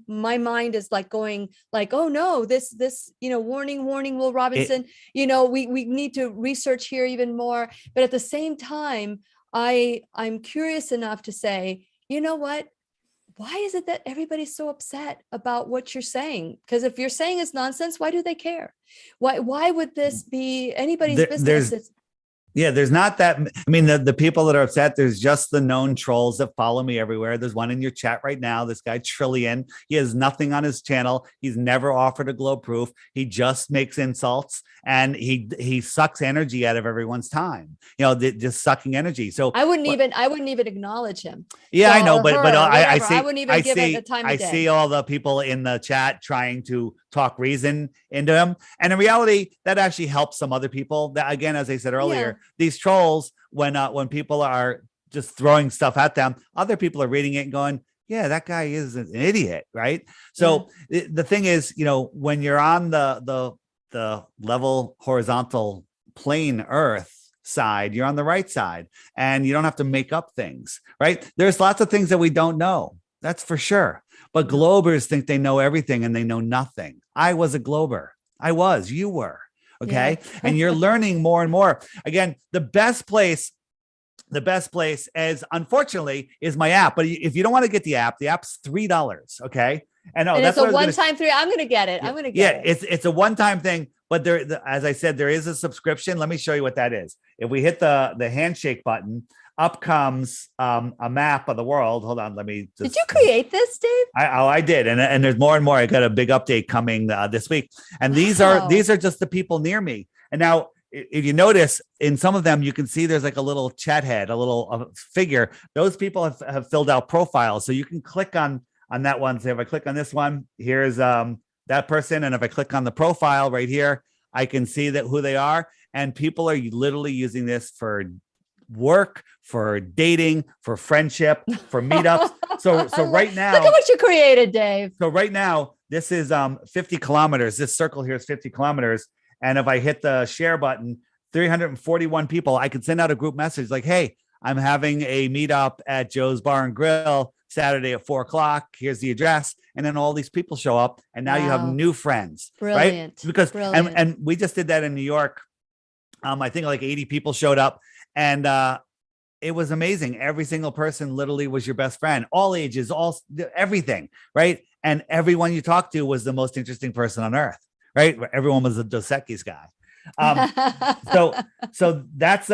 Speaker 1: mind is like going like, oh no, this, warning, Will Robinson, we need to research here even more. But at the same time, I'm curious enough to say, you know what? Why is it that everybody's so upset about what you're saying? Because if you're saying it's nonsense, why do they care? Why would this be anybody's business?
Speaker 4: There's not that. I mean, the people that are upset, there's just the known trolls that follow me everywhere. There's one in your chat right now. This guy Trillion, he has nothing on his channel. He's never offered a globe proof. He just makes insults and he sucks energy out of everyone's time. Just sucking energy. So
Speaker 1: I wouldn't even acknowledge him.
Speaker 4: Yeah, I know, but I see.
Speaker 1: I wouldn't even give it the time of day.
Speaker 4: I see all the people in the chat trying to talk reason into him, and in reality, that actually helps some other people. That again, as I said earlier, these trolls, when people are just throwing stuff at them, other people are reading it and going, yeah, that guy is an idiot, right? So the thing is, when you're on the level horizontal plane Earth side, you're on the right side and you don't have to make up things, right? There's lots of things that we don't know. That's for sure. But globers think they know everything and they know nothing. I was a glober. You were. Okay. Yeah. And you're learning more and more. Again, the best place is, unfortunately, is my app. But if you don't want to get the app's $3. Okay. And
Speaker 1: it's a one-time $3. I'm going to get it.
Speaker 4: It's a one-time thing. But as I said, there is a subscription. Let me show you what that is. If we hit the handshake button, up comes a map of the world. Hold on, let me
Speaker 1: Did you create this, Dave?
Speaker 4: I did, and there's more and more. I got a big update coming this week, and these are just the people near me. And now, if you notice, in some of them, you can see there's like a little chat head, a little figure. Those people have filled out profiles, so you can click on that one. So if I click on this one, here's that person, and if I click on the profile right here, I can see who they are. And people are literally using this for work, for dating, for friendship, for meetups. So right now,
Speaker 1: look at what you created, Dave.
Speaker 4: So right now, this is 50 kilometers. This circle here is 50 kilometers. And if I hit the share button, 341 people, I could send out a group message like, hey, I'm having a meetup at Joe's Bar and Grill Saturday at 4:00. Here's the address. And then all these people show up and now you have new friends.
Speaker 1: Brilliant.
Speaker 4: Right? Because, and we just did that in New York. I think like 80 people showed up. And it was amazing. Every single person literally was your best friend, all ages, everything, right? And everyone you talked to was the most interesting person on earth, right? Everyone was a Dos Equis guy. So that's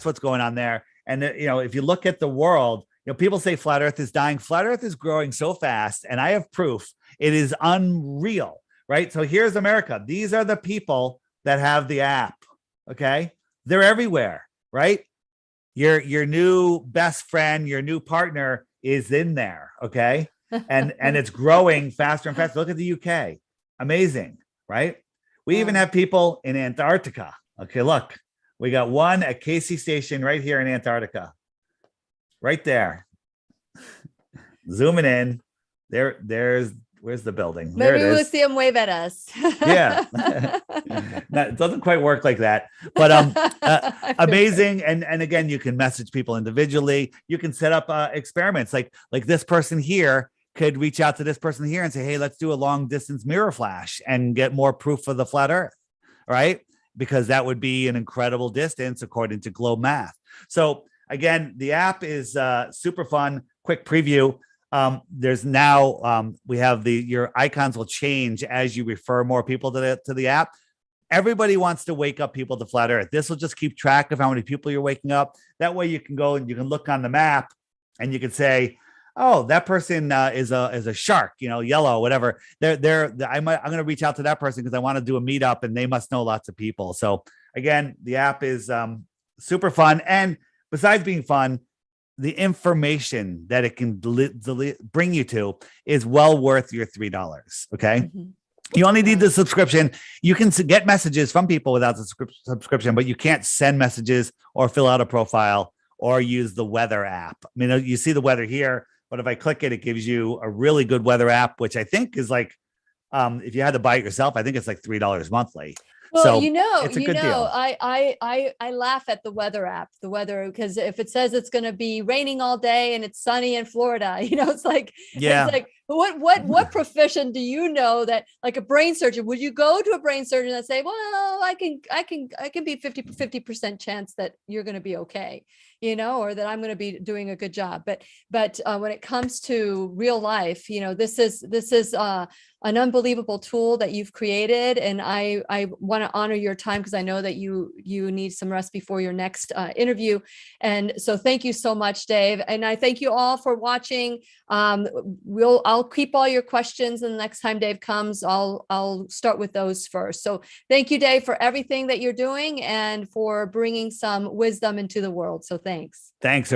Speaker 4: what's going on there. And if you look at the world, people say flat Earth is dying. Flat Earth is growing so fast, and I have proof. It is unreal, right? So here's America. These are the people that have the app. Okay. They're everywhere, right? Your new best friend, your new partner is in there. Okay. and it's growing faster and faster. Look at the UK. Amazing, right? We even have people in Antarctica. Okay, look, we got one at Casey Station right here in Antarctica. Right there. Zooming in. Where's the building?
Speaker 1: Maybe we'll see him wave at us.
Speaker 4: Yeah. No, it doesn't quite work like that, but amazing. And again, you can message people individually. You can set up experiments like this person here could reach out to this person here and say, hey, let's do a long distance mirror flash and get more proof of the flat earth, right? Because that would be an incredible distance according to globe math. So again, the app is super fun. Quick preview. There's now we have your icons will change as you refer more people to the app. Everybody wants to wake up people to flat earth. This will just keep track of how many people you're waking up. That way you can go and you can look on the map and you can say, oh, that person is a shark, yellow, whatever. I'm going to reach out to that person because I want to do a meetup and they must know lots of people. So again, the app is super fun. And besides being fun, the information that it can bring you to is well worth your $3. Okay. Mm-hmm. You only need the subscription. You can get messages from people without the subscription, but you can't send messages or fill out a profile or use the weather app. I mean, you see the weather here, but if I click it, it gives you a really good weather app, which I think is like, if you had to buy it yourself, I think it's like $3 monthly.
Speaker 1: Well,
Speaker 4: so
Speaker 1: it's a good deal. I laugh at the weather app, because if it says it's going to be raining all day and it's sunny in Florida, it's like, what profession do you know that, like a brain surgeon, would you go to a brain surgeon and say, well, I can be 50% chance that you're going to be okay, or that I'm going to be doing a good job. But when it comes to real life, this is an unbelievable tool that you've created. And I want to honor your time because I know that you need some rest before your next interview. And so thank you so much, Dave. And I thank you all for watching. I'll keep all your questions, and the next time Dave comes, I'll start with those first. So thank you, Dave, for everything that you're doing and for bringing some wisdom into the world. So thanks.
Speaker 4: Thanks.